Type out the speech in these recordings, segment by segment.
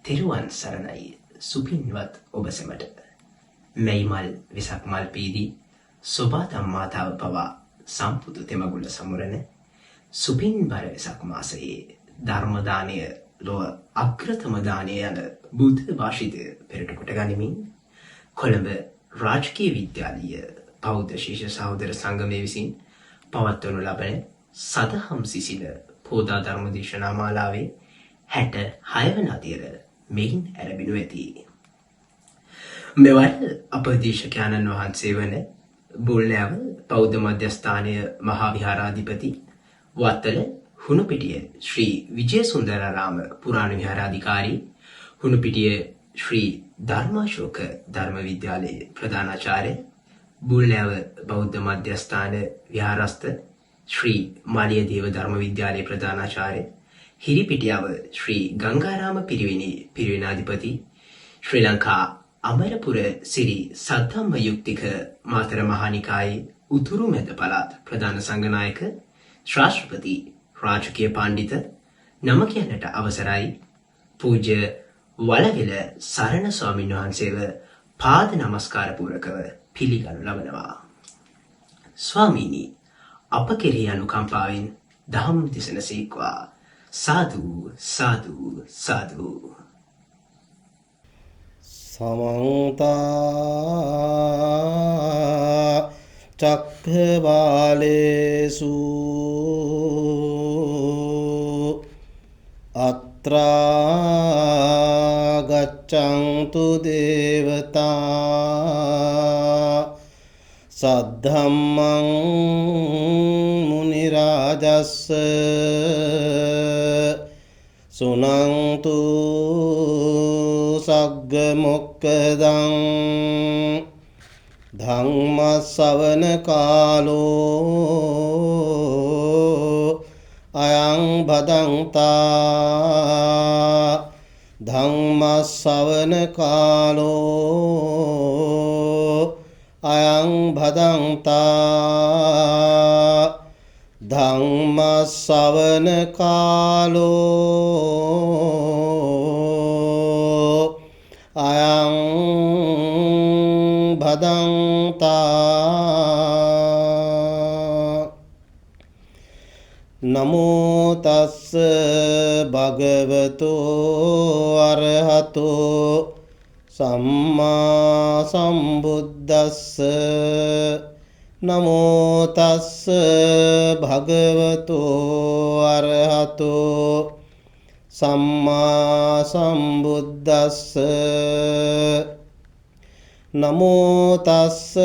තෙරුවන් සරණයි සුපින්වත් ඔබ සැමට. මෙයිමල් විසක් මල් පීදී සොබාතම් මාතාව පවා සම්පුදු තෙමගුල සමුරන සුපින්බර වෙසක් මාසයේ ධර්මදානය ලොව අග්‍රතම දානය යන බුද්ධ භාෂිතය පෙරට කොට ගනිමින් කොළඹ රාජකීය විද්‍යාලීය බෞද්ධ ශිෂ්‍ය සහෝදර සංගමය විසින් පවත්වනු ලබන සදහම් සිසිල පෝදා ධර්ම දේශනා මාලාවේ 66 වන අදියර මෙයින් ඇරඹෙනු ඇති. මෙවර අප දේශකයන්න් වහන්සේ වන බුල්නෑව බෞද්ධ මධ්‍යස්ථානය මහා විහාරාධිපති වත්තල හුණුපිටිය ශ්‍රී විජයසුන්දරාරාම පුරාණ විහාරාධිකාරී හුණුපිටිය ශ්‍රී ධර්මාශෝක ධර්ම විද්‍යාලයේ ප්‍රධානාචාර්ය බුල්නෑව බෞද්ධ මධ්‍යස්ථාන විහාරස්ථ ශ්‍රී මාලියදේව ධර්ම විද්‍යාලයේ ප්‍රධානාචාර්ය හිරිපිටියව ශ්‍රී ගංගාරාම පිරිවෙනේ පිරිවෙනාධිපති ශ්‍රී ලංකා අමරපුර සිරි සද්ධම්ම යුක්තික මාතර මහානිකායේ උතුරු මැද පළාත් ප්‍රධාන සංඝනායක ශාස්ත්‍රපති රාජකීය පඬිත නම කියන්නට අවසරයි පූජ්‍ය වලගෙල සරණ ස්වාමීන් වහන්සේව පාද නමස්කාර පූරකව පිළිගනු ලබනවා. ස්වාමීනි අප කෙරෙහි අනුකම්පාවෙන් දහම් දෙසන සීක්වා. සාදු සාදු සාදු. සමන්ත චක්ඛවාලේසු අත්‍රා ගච්ඡන්තු දේවතා සද්ධම්මං මුනි රාජස්ස සුනන්තු සග්ග මොක්ඛදං ධම්ම ශ්‍රවණ කාලෝ අයං භදංතා ධම්ම ශ්‍රවණ කාලෝ අයං භදංතා ධම්ම ශ්‍රවණ කාලෝ අයං භදංතා. නමෝ තස්ස භගවතෝ අරහතෝ සම්මා සම්බුද්දස්ස. නමෝ තස්ස භගවතෝ අරහතෝ සම්මා සම්බුද්දස්ස. නමෝ තස්ස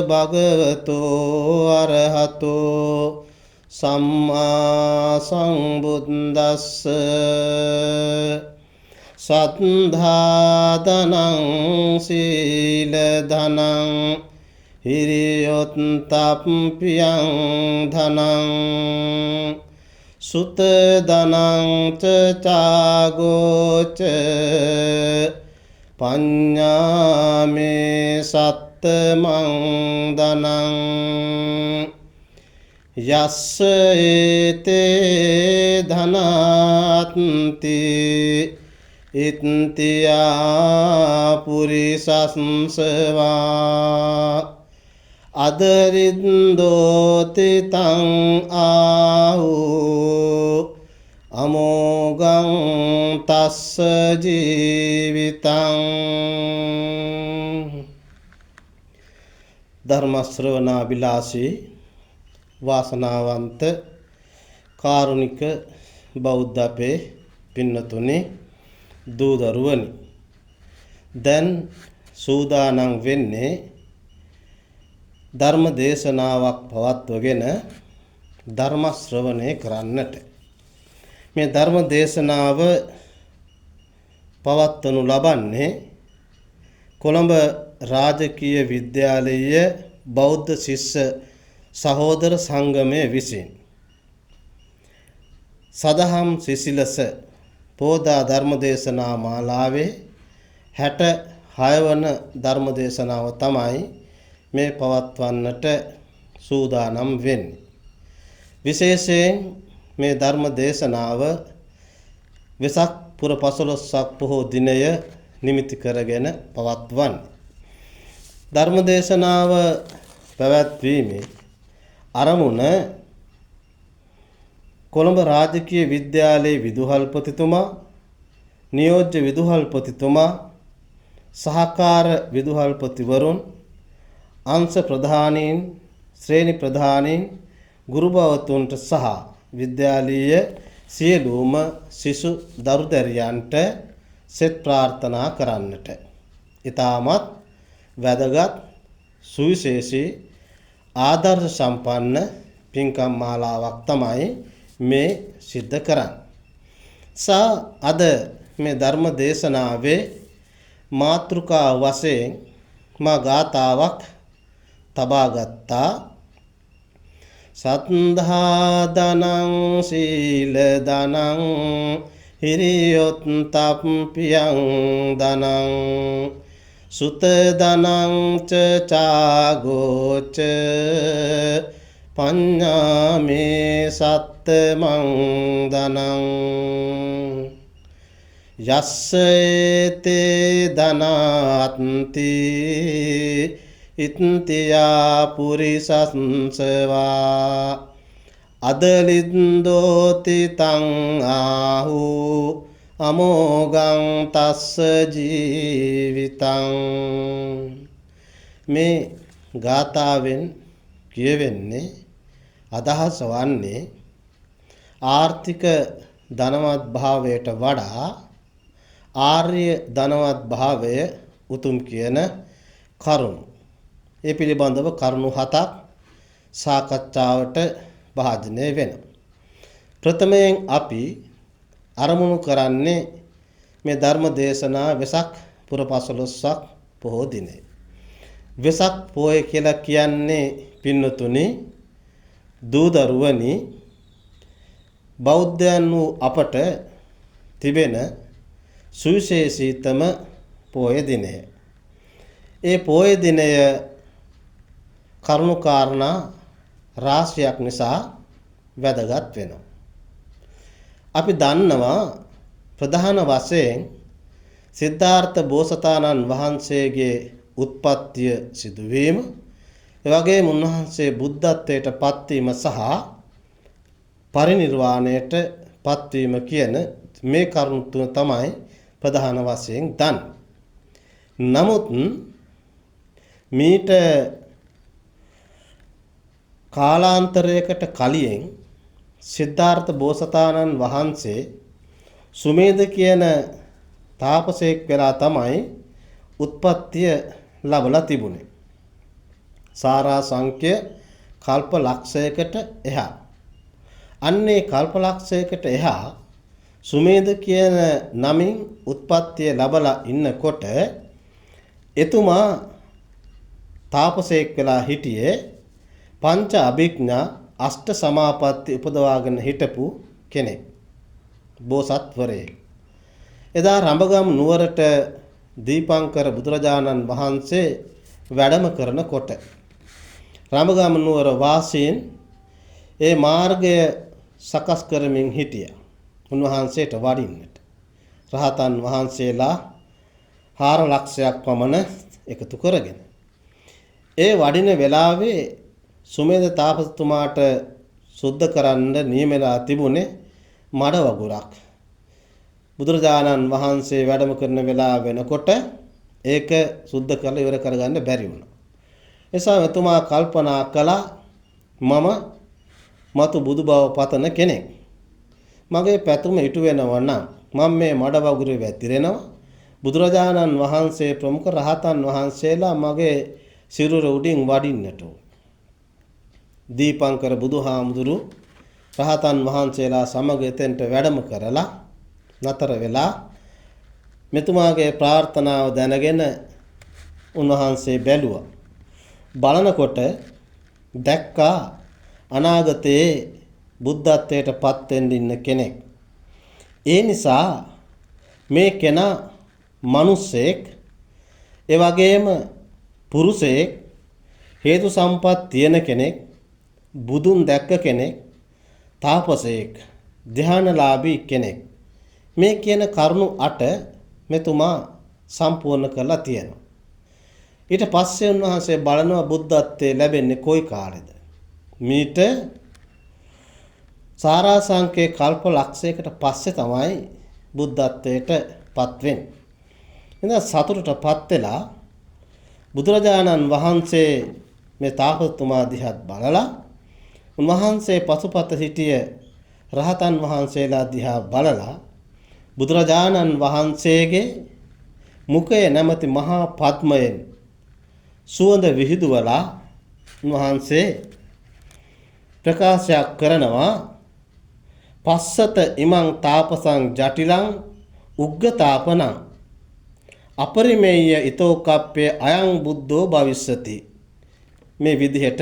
භගවතෝ අරහතෝ සම්මා සම්බුද්දස්ස. සද්ධා ධනං සීල ධනං හිරියොත්ප්පියං ධනං සුත ධනං ච චාගෝච පඤ්ඤාමේ සත්තමං ධනං යස්ස ඒතේ ධනාත්ති ඉත්තියා පුරිසස්සවා අදරින්දෝති තං ආහු අමෝගං තස්ස ජීවිතං. ධර්ම ශ්‍රවණාබිලාසී වාසනාවන්ත කාරුණික බෞද්ධ අපේ පින්නතුනි දූ දරුවනි, දැන් සූදානම් වෙන්නේ ධර්ම දේශනාවක් පවත්වගෙන ධර්ම ශ්‍රවණය කරන්නට. මේ ධර්ම දේශනාව පවත්වනු ලබන්නේ කොළඹ රාජකීය විද්‍යාලයේ බෞද්ධ ශිෂ්‍ය සහෝදර සංගමය විසින් සදහම් සිසිලස පෝදා ධර්ම දේශනා මාලාවේ 66 වන ධර්ම දේශනාව තමයි මේ පවත්වන්නට සූදානම් වෙන්නේ. විශේෂයෙන් මේ ධර්ම දේශනාව වෙසක් පුර 15ක් පොහෝ දිනය නිමිති කරගෙන පවත්වන්නේ. ධර්මදේශනාව පැවැත්වීමේ අරමුණ කොළඹ රාජකීය විද්‍යාලයේ විදුහල්පතිතුමා, නියෝජ්‍ය විදුහල්පතිතුමා, සහකාර විදුහල්පතිවරුන්, අංශ ප්‍රධානීන්, ශ්‍රේණි ප්‍රධානීන්, ගුරු භවතුන්ට සහ විද්‍යාලීය සියලුම සිසු දරුදැරියන්ට සෙත් ප්‍රාර්ථනා කරන්නට. ඊටමත් වැදගත් සුවිශේෂී ආදර්ශ සම්පන්න පින්කම් මාලාවක් තමයි මේ සිද්ධ කරන්නේ. අද මේ ධර්ම දේශනාවේ මාතෘකා වශයෙන් මා ගාථාවක් තබා ගත්තා. සත්ධා දනං සීල දනං හිරියොත්තප්පියං දනං සුත දනං ච චාගෝච පඤ්ඤාමේ සත්තමං දනං යස්සේතේ දනාත්ති ඉත්තියා පුරිසස්සවා අදලින්දෝති තං ආහු අමෝගං තස්ස ජීවිතං. මේ ගාථාවෙන් කියවෙන්නේ අදහස වන්නේ ආර්ථික ධනවත් භාවයට වඩා ආර්ය ධනවත් භාවය උතුම් කියන කරුණු. ඒ පිළිබඳව කරුණු 7ක් සාකච්ඡාවට භාජනය වෙනවා. ප්‍රථමයෙන් අපි අරමුණු කරන්නේ මේ ධර්ම දේශනා වෙසක් පුර 15ක් පොහෝ දිනේ. වෙසක් පොය කියලා කියන්නේ පින්නතුනි දූ දරුවනි බෞද්ධයන් වූ අපට තිබෙන සුවිශේෂීතම පොය දිනය. ඒ පොය දිනය කරුණු කාරණා රාශියක් නිසා වැදගත් වෙනවා. අපි දන්නවා ප්‍රධාන වශයෙන් සිද්ධාර්ථ බෝසතාණන් වහන්සේගේ උත්පත්තිය සිදුවීම, එවැගේම උන්වහන්සේ බුද්ධත්වයට පත්වීම සහ පරිනිර්වාණයට පත්වීම කියන මේ කරුණු තුන තමයි ප්‍රධාන වශයෙන් දන්නේ. නමුත් මීට කාලාන්තරයකට කලින් සිද්ධාර්ථ බෝසතාණන් වහන්සේ සුමේද කියන තාපසයෙක් වෙලා තමයි උත්පත්තිය ලැබලා තිබුණේ. සාරා සංඛ්‍ය කල්ප ලක්ෂයකට එහා. අන්නේ කල්ප ලක්ෂයකට එහා සුමේද කියන නමින් උත්පත්තිය ලැබලා ඉන්නකොට එතුමා තාපසයෙක් වෙලා හිටියේ පංච අභිඥා අෂ්ට සමාපatti උපදවාගෙන හිටපු කෙනෙක්. බෝසත්වරයෙක්. එදා රඹගම් නුවරට දීපංකර බුදුරජාණන් වහන්සේ වැඩම කරනකොට රඹගම් නුවර වාසීන් ඒ මාර්ගය සකස් කරමින් හිටියා. උන්වහන්සේට වඩින්නට. රහතන් වහන්සේලා 4 ලක්ෂයක් පමණ එකතු කරගෙන. ඒ වඩින වෙලාවේ සුමේද තාපසතුමාට සුද්ධ කරන්න නියමලා තිබුණේ මඩ වගුරක්. බුදුරජාණන් වහන්සේ වැඩම කරන වෙලාව වෙනකොට ඒක සුද්ධ කරලා ඉවර කරගන්න බැරි වුණා. එසා එතුමා කල්පනා කළා මම මතු බුදු බව පතන කෙනෙක්. මගේ පැතුම ඉටු වෙනවා නම් මම මේ මඩ වගුරේ වැතිරෙනවා. බුදුරජාණන් වහන්සේ ප්‍රමුඛ රහතන් වහන්සේලා මගේ සිරුර උඩින් වඩින්නට ඕන. දීපංකර බුදුහාමුදුරු රහතන් වහන්සේලා සමග එතෙන්ට වැඩම කරලා නතර වෙලා මෙතුමාගේ ප්‍රාර්ථනාව දැනගෙන උන්වහන්සේ බැලුවා. බලනකොට දැක්කා අනාගතයේ බුද්ධත්වයට පත් වෙන්න ඉන්න කෙනෙක්. ඒ නිසා මේ කෙනා මිනිසෙක්, ඒ වගේම පුරුෂයෙක්, හේතු සම්පත් තියෙන කෙනෙක්, බුදුන් දැක්ක කෙනෙක්, තාපසයෙක්, ධ්‍යානලාභී කෙනෙක් මේ කියන කරුණු 8 මෙතුමා සම්පූර්ණ කරලා තියෙනවා. ඊට පස්සේ උන්වහන්සේ බලනවා බුද්ධත්වයේ ලැබෙන්නේ කොයි කාලෙද? මීට සාරාංශකේ කල්ප ලක්ෂයකට පස්සේ තමයි බුද්ධත්වයට පත් වෙන්නේ. එහෙනම් සතුටටපත් වෙලා බුදුරජාණන් වහන්සේ මේ තාපසතුමා දිහා බලලා උන්වහන්සේ පසුපත සිටිය රහතන් වහන්සේලා දිහා බලලා බුදුරජාණන් වහන්සේගේ මුඛය නැමැති මහා පද්මයෙන් සුවඳ විහිදුවලා උන්වහන්සේ ප්‍රකාශයක් කරනවා පස්සත ඉමං තාපසං ජටිලං උග්ගතාපනං අපරිමේය ඊතෝ කප්පේ අයං බුද්ධෝ භවිස්සති. මේ විදිහට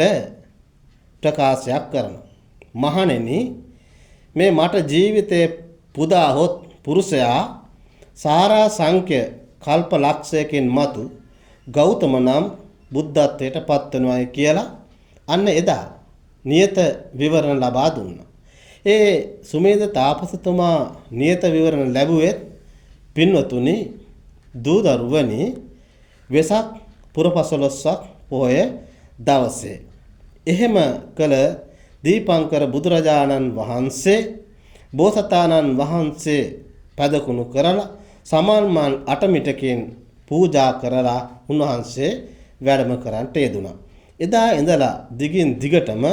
ප්‍රකාශයක් කරනවා. මහණෙනි මේ මට ජීවිතේ පුදා හොත් පුරුෂයා සාරා සංඛ්‍ය කල්ප ලක්ෂයකින් මතු ගෞතම නම් බුද්ධත්වයට පත් වෙනවායි කියලා අන්න එදා නියත විවරණ ලබා දුන්නා. ඒ සුමේද තාපසතුමා නියත විවරණ ලැබුවෙත් පින්වතුනි දූදරුවනි වෙසක් පුරපසළොස්වක පොය දවසේ. එහෙම කළ දීපංකර බුදුරජාණන් වහන්සේ බෝසතාණන් වහන්සේ පදකුණු කරලා සමන්මන් අටමිටකින් පූජා කරලා උන්වහන්සේ වැඩම කරන්නට යෙදුණා. එදා ඉඳලා දිගින් දිගටම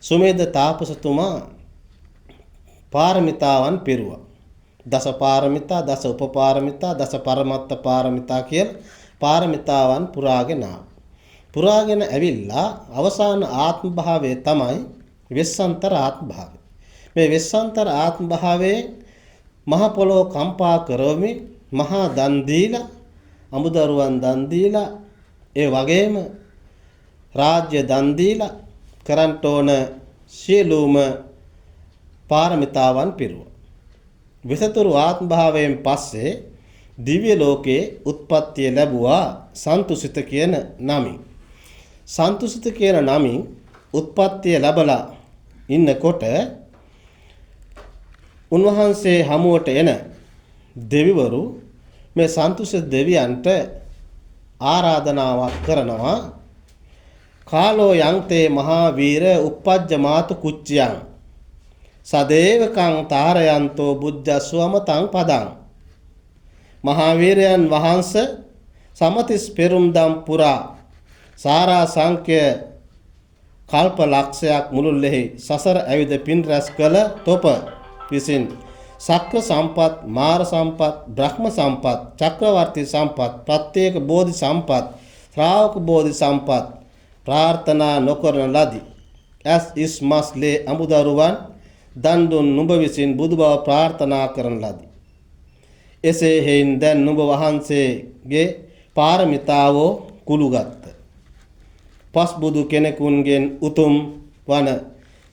සුමේද තාපසතුමා පාරමිතාවන් පිරුවා. දස පාරමිතා, දස උපපාරමිතා, දස පරමත්ත පාරමිතා කියලා පාරමිතාවන් පුරාගෙන පුරාගෙන ඇවිල්ලා අවසාන ආත්ම භාවයේ තමයි වෙස්සන්තර ආත්ම භාවය. මේ වෙස්සන්තර ආත්ම භාවයේ මහ පොළොව කම්පා කරවමින් මහා දන් දීලා අමුදරුවන් දන් දීලා ඒ වගේම රාජ්‍ය දන් දීලා කරන්ට ඕන සියලුම පාරමිතාවන් පිරුවා. විසතුරු ආත්ම භාවයෙන් පස්සේ දිව්‍ය ලෝකේ උත්පත්තිය ලැබුවා සන්තුසිත කියන නමින්. සන්තුසිත කියන නමින් උත්පත්තිය ලැබලා ඉන්නකොට උන්වහන්සේ හමුවට එන දෙවිවරු මේ සන්තුසිත දෙවියන්ට ආරාධනාවක් කරනවා කාලෝ යන්තේ මහා වීර uppajjamaatu කුච්චයන් සදේවකං තාරයන්තෝ බුද්ධස්වමතං පදං. මහා වීරයන් වහන්සේ සමතිස් පෙරුම්දම් පුරා සාරා සංඛ්‍ය කල්ප ලක්ෂයක් මුළුල්ලෙහි සසර ඇවිද පින් රැස් කළ තොප විසින් සක්‍ර සම්පත්, මාර සම්පත්, බ්‍රහ්ම සම්පත්, චක්‍රවර්ති සම්පත්, ප්‍රත්‍යේක බෝධි සම්පත්, ශ්‍රාවක බෝධි සම්පත් ප්‍රාර්ථනා නොකරන ලදී. ඇස් ඉස් මස්ලේ අමුදරුවන් දන් දුන් නුඹ විසින් බුදු බව ප්‍රාර්ථනා කරන ලදී. එසේ හේයින් දැන් නුඹ වහන්සේගේ පාරමිතාවෝ කුළුගත්. පස් බුදු කෙනෙකුන්ගෙන් උතුම් වන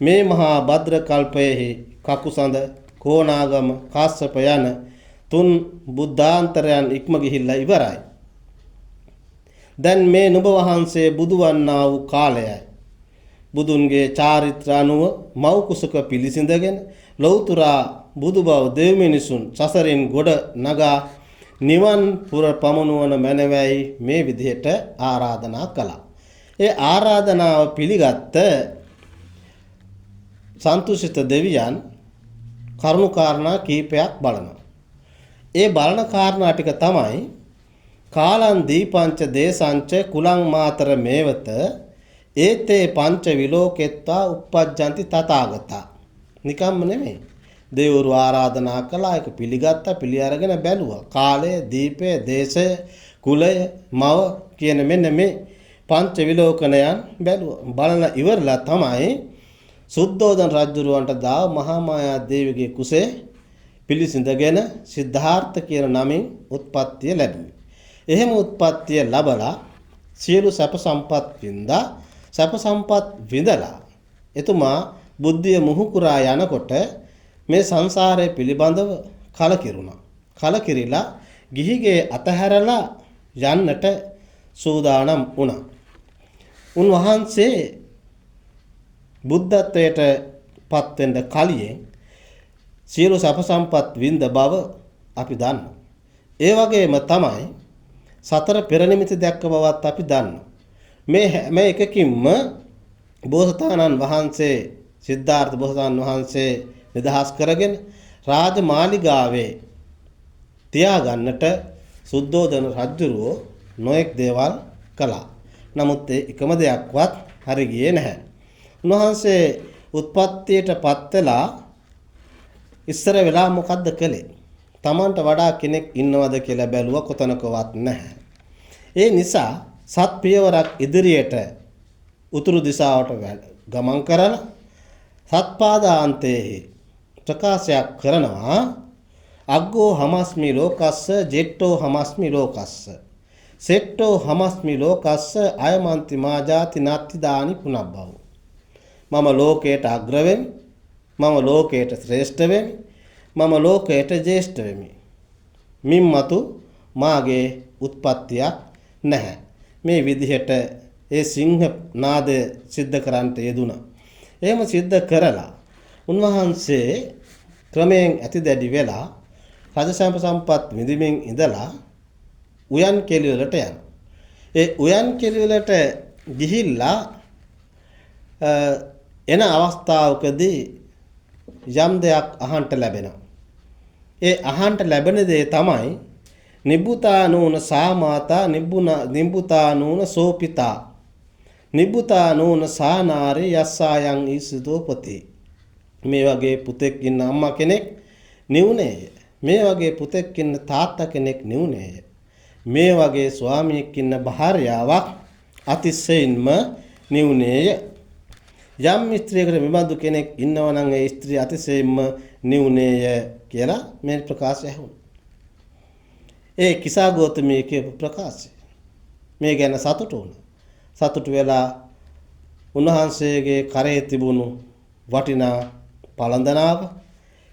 මේ මහා භද්‍ර කල්පයෙහි කකුසඳ, කෝණාගම, කාශ්‍යප යන තුන් බුද්ධාන්තරයන් ඉක්ම ගිහිල්ලා ඉවරයි. දැන් මේ නුඹ වහන්සේ බුදු වන්නා වූ කාලයයි. බුදුන්ගේ චාරිත්‍ර අනුව මව් කුසක පිළිසිඳගෙන ලෞතුරා බුදු බව දෙව් මිනිසුන් සසරින් ගොඩ නගා නිවන් පුර පමුණුවන මැනවයි මේ විදිහට ආරාධනා කළා. ඒ ආරාධනාව පිළිගත්ත සන්තුෂිත දෙවියන් කරුණු කාරණා කීපයක් බලනවා. ඒ බලන කාරණා ටික තමයි කාලං දීපංච දේසංච කුලං මාතර මේවත ඒතේ පංච විලෝකෙත්වා uppajjanti තථාගතා. නිකම්ම නෙමෙයි. දෙවිවරු ආරාධනා කළා, ඒක පිළිගත්තා, පිළි අරගෙන බැලුවා. කාලය, දීපය, දේශය, කුලය, මව කියන මෙන්න මේ පංච විලෝකණයන් බැලුවා. බලන ඉවරලා තමයි සුද්ධෝදන රජුරවන්ට දාව මහා මායා දේවිගේ කුසේ පිළිසිඳගෙන සිද්ධාර්ථ කියන නමින් උත්පත්තිය ලැබුවේ. එහෙම උත්පත්තිය ලැබලා සියලු සැප සම්පත් වින්දා, සැප සම්පත් විඳලා එතුමා බුද්ධිය මුහුකුරා යනකොට මේ සංසාරය පිළිබඳව කලකිරුණා. කලකිරිලා ගිහිගේ අතහැරලා යන්නට සූදානම් වුණා. උන්වහන්සේ බුද්ධත්වයට පත් වෙන්න කලින් සියලු සැප සම්පත් විඳ බව අපි දන්නවා. ඒ වගේම තමයි සතර පෙර නිමිති දැක්ක බවත් අපි දන්නවා. මේ හැම එකකින්ම බෝසතාණන් වහන්සේ සිද්ධාර්ථ බෝසතාණන් වහන්සේ නිදහස් කරගෙන රාජමාලිගාවේ තියාගන්නට සුද්ධෝදන රජුරෝ නොඑක් දේවල් කළා. නමුත් ඒ එකම දෙයක්වත් හරි ගියේ නැහැ. උන්වහන්සේ උත්පත්තියටපත් වෙලා ඉස්සර වෙලා මොකද්ද කළේ? Tamanට වඩා කෙනෙක් ඉන්නවද කියලා බැලුවා කොතනකවත් නැහැ. ඒ නිසා සත් පියවරක් ඉදිරියට උතුරු දිශාවට ගමන් කරලා සත්පාදාන්තයේ ප්‍රකාශයක් කරනවා අග්ගෝ හමස්මි ලෝකස්ස ජෙට්ටෝ හමස්මි ලෝකස්ස සෙට්ටෝ හමස්මි ලෝකස්ස අයමන්ති මා ජාති නත්ති දානි පුනබ්බව. මම ලෝකයට අග්‍ර වෙමි, මම ලෝකයට ශ්‍රේෂ්ඨ වෙමි, මම ලෝකයට ජේෂ්ඨ වෙමි. මින්මතු මාගේ උත්පත්තියක් නැහැ. මේ විදිහට ඒ සිංහ නාදය සිද්ධ කරන්නට යෙදුණා. එහෙම සිද්ධ කරලා උන්වහන්සේ ක්‍රමයෙන් ඇති දැඩි වෙලා රජසම්ප සම්පත් විඳින්මින් ඉඳලා උයන් කෙළි වලට යනවා. ඒ උයන් කෙළි වලට ගිහිල්ලා එන අවස්ථාවකදී යම් දෙයක් අහන්නට ලැබෙනවා. ඒ අහන්නට ලැබෙන දේ තමයි නිබ්බුතානූන සාමාතා නිබ්බුතානූන සෝපිතා නිබ්බුතානූන සානාරේ යස්සායන් ඊසුතෝපති. මේ වගේ පුතෙක් ඉන්න අම්මා කෙනෙක් නිවුනේය. මේ වගේ පුතෙක් ඉන්න තාත්තා කෙනෙක් නිවුනේය. මේ වගේ ස්වාමියෙක් ඉන්න භාර්යාවක් අතිශයින්ම නිවුනේය. යම් ස්ත්‍රියකට මෙබඳු කෙනෙක් ඉන්නවා නම් ඒ ස්ත්‍රිය අතිශයින්ම නිවුනේය කියලා මේ ප්‍රකාශය ඇහුණා. ඒ කිසා ගෞතමී කියපු ප්‍රකාශය මේ ගැන සතුටු වුණා. සතුටු වෙලා උන්වහන්සේගේ කරේ තිබුණු වටිනා පළඳනාව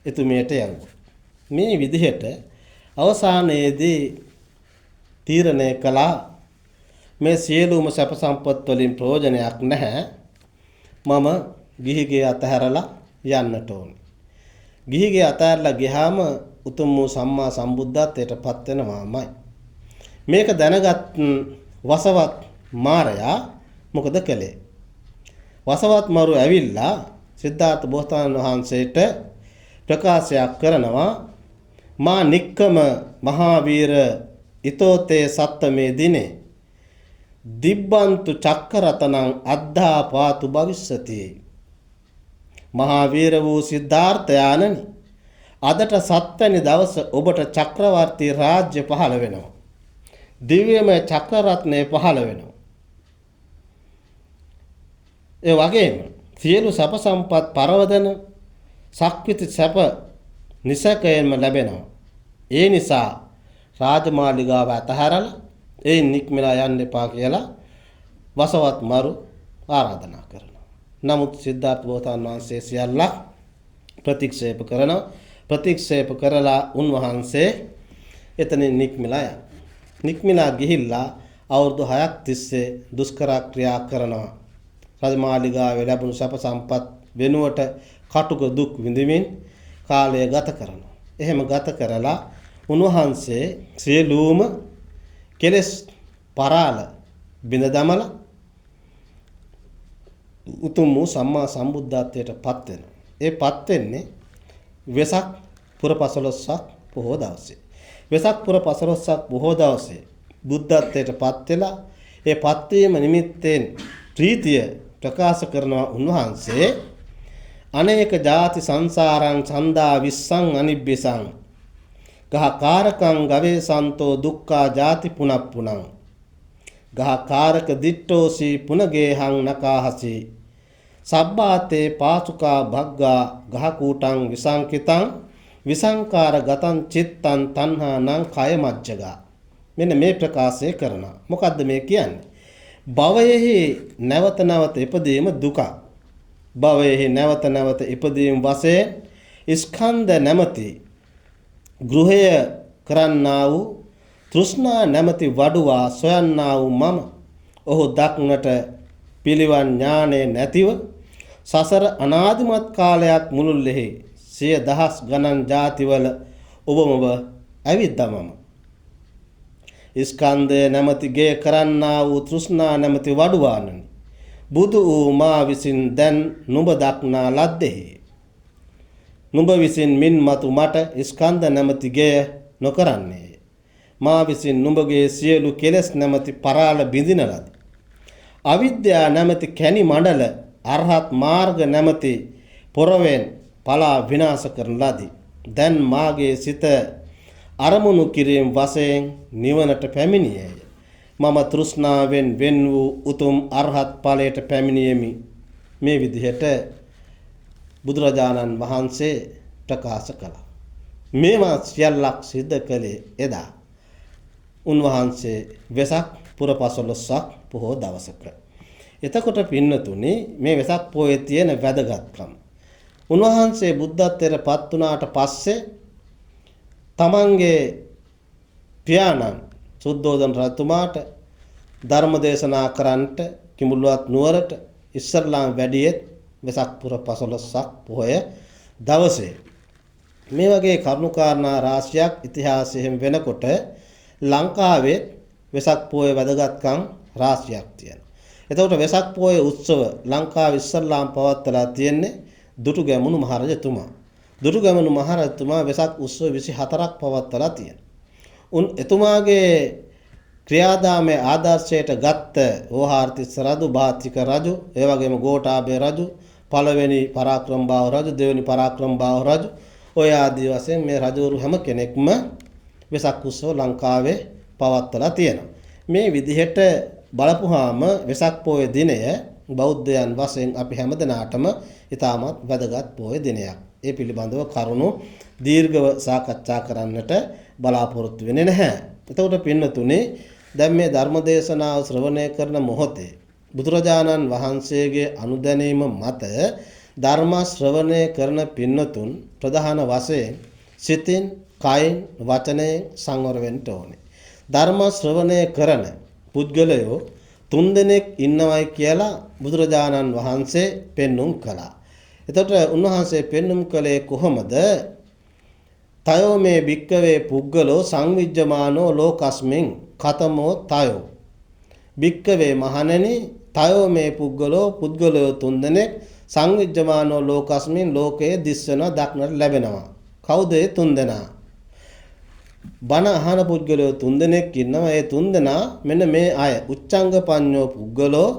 එතුමියට යවුවා. මේ විදිහට අවසානයේදී තීරණය කළා මේ සියලුම සැප සම්පත් වලින් ප්‍රයෝජනයක් නැහැ. මම ගිහිගේ අතහැරලා යන්නට ඕනේ. ගිහිගේ අතහැරලා ගියාම උතුම් වූ සම්මා සම්බුද්ධත්වයටපත් වෙනවාමයි. මේක දැනගත් වසවත් මාරයා මොකද කළේ? වසවත් මරු ඇවිල්ලා සිද්ධාර්ථ බෝසතාණන් වහන්සේට ප්‍රකාශයක් කරනවා මා නික්කම මහාවීර ඊතෝතේ සත්තමේ දිනේ දිබ්බන්තු චක්කරතනං අද්ධා පාතු භවිස්සති. මහාවීර වූ සිද්ධාර්ථයාණනි, අදට 7 වෙනි දවස ඔබට චක්‍රවර්ති රාජ්‍ය පහළ වෙනවා. දිව්‍යමය චක්‍රරත්නය පහළ වෙනවා. ඒ වගේම සියලු සැප සම්පත් පරවදන සක්විති සැප නිසකයෙන්ම ලැබෙනවා. ඒ නිසා රාජමාලිගාව අතහැරලා ඒ නික්මලා යන්න එපා කියලා වසවත් මරු ආරාධනා කරනවා. නමුත් සිද්ධාර්ථ බෝසතාණන් වහන්සේ සියල්ලක් ප්‍රතික්ෂේප කරනවා. ප්‍රතික්ෂේප කරලා උන්වහන්සේ එතනින් නික්මලා යනවා. නික්මලා ගිහිල්ලා අවුරුදු 6ක් තිස්සේ දුෂ්කර ක්‍රියා කරනවා. රාජමාලිගාවේ ලැබුණු සැප සම්පත් වෙනුවට කටුක දුක් විඳින්මින් කාලය ගත කරනවා. එහෙම ගත කරලා උන්වහන්සේ සියලුම කෙලෙස් පරාල බිඳ දමලා උතුම් වූ සම්මා සම්බුද්ධත්වයට පත් වෙනවා. ඒ පත් වෙන්නේ වෙසක් පුර 15ක් පොහොය දවසේ. වෙසක් පුර 15ක් පොහොය දවසේ බුද්ධත්වයට පත් වෙලා ඒ පත් වීම නිමිත්තෙන් ප්‍රීතිය ප්‍රකාශ කරනවා උන්වහන්සේ අනේක ಜಾති සංසාරං ඡන්දා විස්සං අනිබ්බසං ගහකාරකං ගවේසන්තෝ දුක්ඛා ಜಾති පුනප්පුනං ගහකාරක දිට්ඨෝසි පුනගේහං නකාහසි සබ්බාතේ පාසුකා භග්ගා ගහකූටං විසංකිතං විසංකාර ගතං චිත්තං තණ්හානං කය මජ්ජගා. මෙන්න මේ ප්‍රකාශය කරනවා. මොකද්ද මේ කියන්නේ? භවයෙහි නැවත නැවත ඉපදීම දුක. භවයෙහි නැවත නැවත ඉපදීම වශයෙන් ස්කන්ධ නැමැති ගෘහය කරන්නා වූ තෘෂ්ණා නැමැති වඩුවා සොයන්නා වූ මම ඔහු දක්නට පිළිවන් ඥානෙ නැතිව සසර අනාදිමත් කාලයක් මුළුල්ලෙහි සිය දහස් ගණන් ಜಾතිවල ඔබමව ඇවිද්දමම ස්කන්ධය නැමැති ගේ කරන්නා වූ තෘෂ්ණා නැමැති වඩුවානනි බුදු වූ මා විසින් දැන් නුඹ දක්නා ලද්දෙහි නුඹ විසින් මින් මතු මට ස්කන්ධ නැමැති ගේ නොකරන්නේ මා විසින් නුඹගේ සියලු කෙලෙස් නැමැති පරාල බිඳින ලද අවිද්‍යා නැමැති කැණි මණ්ඩල අරහත් මාර්ග නැමැති පොරවෙන් පලා විනාශ කරන ලදී දැන් මාගේ සිත අරමුණු කිරීම වශයෙන් නිවනට පැමිණියේය මම තෘෂ්ණාවෙන් වෙන් වූ උතුම් අරහත් ඵලයට පැමිණියෙමි මේ විදිහට බුදුරජාණන් වහන්සේ ප්‍රකාශ කළා මේවා සියල්ලක් සිද්ධ කළේ එදා උන්වහන්සේ වෙසක් පුර 15ක් පොහොය දවසක එතකොට පින්නතුනි මේ වෙසක් පොයේ තියෙන වැදගත්කම උන්වහන්සේ බුද්ධත්වයට පත් වුණාට පස්සේ තමන්ගේ පියාණන් සුද්ධෝදන රජතුමාට ධර්ම දේශනා කරන්නට කිඹුල්වත් නුවරට ඉස්සරලාම වැඩියෙත් වෙසක් පුර 15ක් පොහොය දවසේ මේ වගේ කරුණාකාරණා රාශියක් ඉතිහාසයෙන් වෙනකොට ලංකාවේ වෙසක් පොහොය වැදගත්කම් රාශියක් තියෙනවා. එතකොට වෙසක් පොහොය උත්සව ලංකාවේ ඉස්සරලාම පවත්වලා තියෙන්නේ දුටුගැමුණු මහරජතුමා. දුටුගැමුණු මහරජතුමා වෙසක් උත්සව 24ක් පවත්වලා තියෙනවා. එතුමාගේ ක්‍රියාදාමයේ ආදර්ශයට ගත්ත ඕහාර්තිස්ස රජු, බාතික රජු, ඒ වගේම ගෝඨාභය රජු, පළවෙනි පරාක්‍රමබාහු රජු, දෙවෙනි පරාක්‍රමබාහු රජු, ඔය ආදී වශයෙන් මේ රජවරු හැම කෙනෙක්ම වෙසක් උත්සව ලංකාවේ පවත්වලා තියෙනවා. මේ විදිහට බලපුවාම වෙසක් පොහොය දිනය බෞද්ධයන් වශයෙන් අපි හැමදෙනාටම ඉතාමත් වැදගත් පොහොය දිනයක්. ඒ පිළිබඳව කරුණු දීර්ඝව සාකච්ඡා කරන්නට බලාපොරොත්තු වෙන්නේ නැහැ. එතකොට පින්නතුනේ දැන් මේ ධර්ම දේශනාව ශ්‍රවණය කරන මොහොතේ බුදුරජාණන් වහන්සේගේ අනුදැනීම මත ධර්ම ශ්‍රවණය කරන පින්නතුන් ප්‍රධාන වශයෙන් සිතින්, කයින්, වචනයෙන් සංවර වෙන්න ඕනේ. ධර්ම ශ්‍රවණය කරන පුද්ගලයෝ 3 දෙනෙක් ඉන්නවයි කියලා බුදුරජාණන් වහන්සේ පෙන්눔 කළා. එතකොට උන්වහන්සේ පෙන්눔 කළේ කොහොමද? තයෝ මේ භික්කවේ පුද්ගලෝ සංවිජ්ජමානෝ ලෝකස්මින් කතමෝ තයෝ භික්කවේ මහණෙනි තයෝ මේ පුද්ගලෝ 3 දෙනෙක් සංවිජ්ජමානෝ ලෝකස්මින් ලෝකයේ දිස්සන දක්නට ලැබෙනවා. කවුද ඒ 3 දෙනා? බණ අහන පුද්ගලෝ 3 දෙනෙක් ඉන්නවා. ඒ 3 දෙනා මෙන්න මේ අය උච්චංග පඤ්ඤෝ පුද්ගලෝ,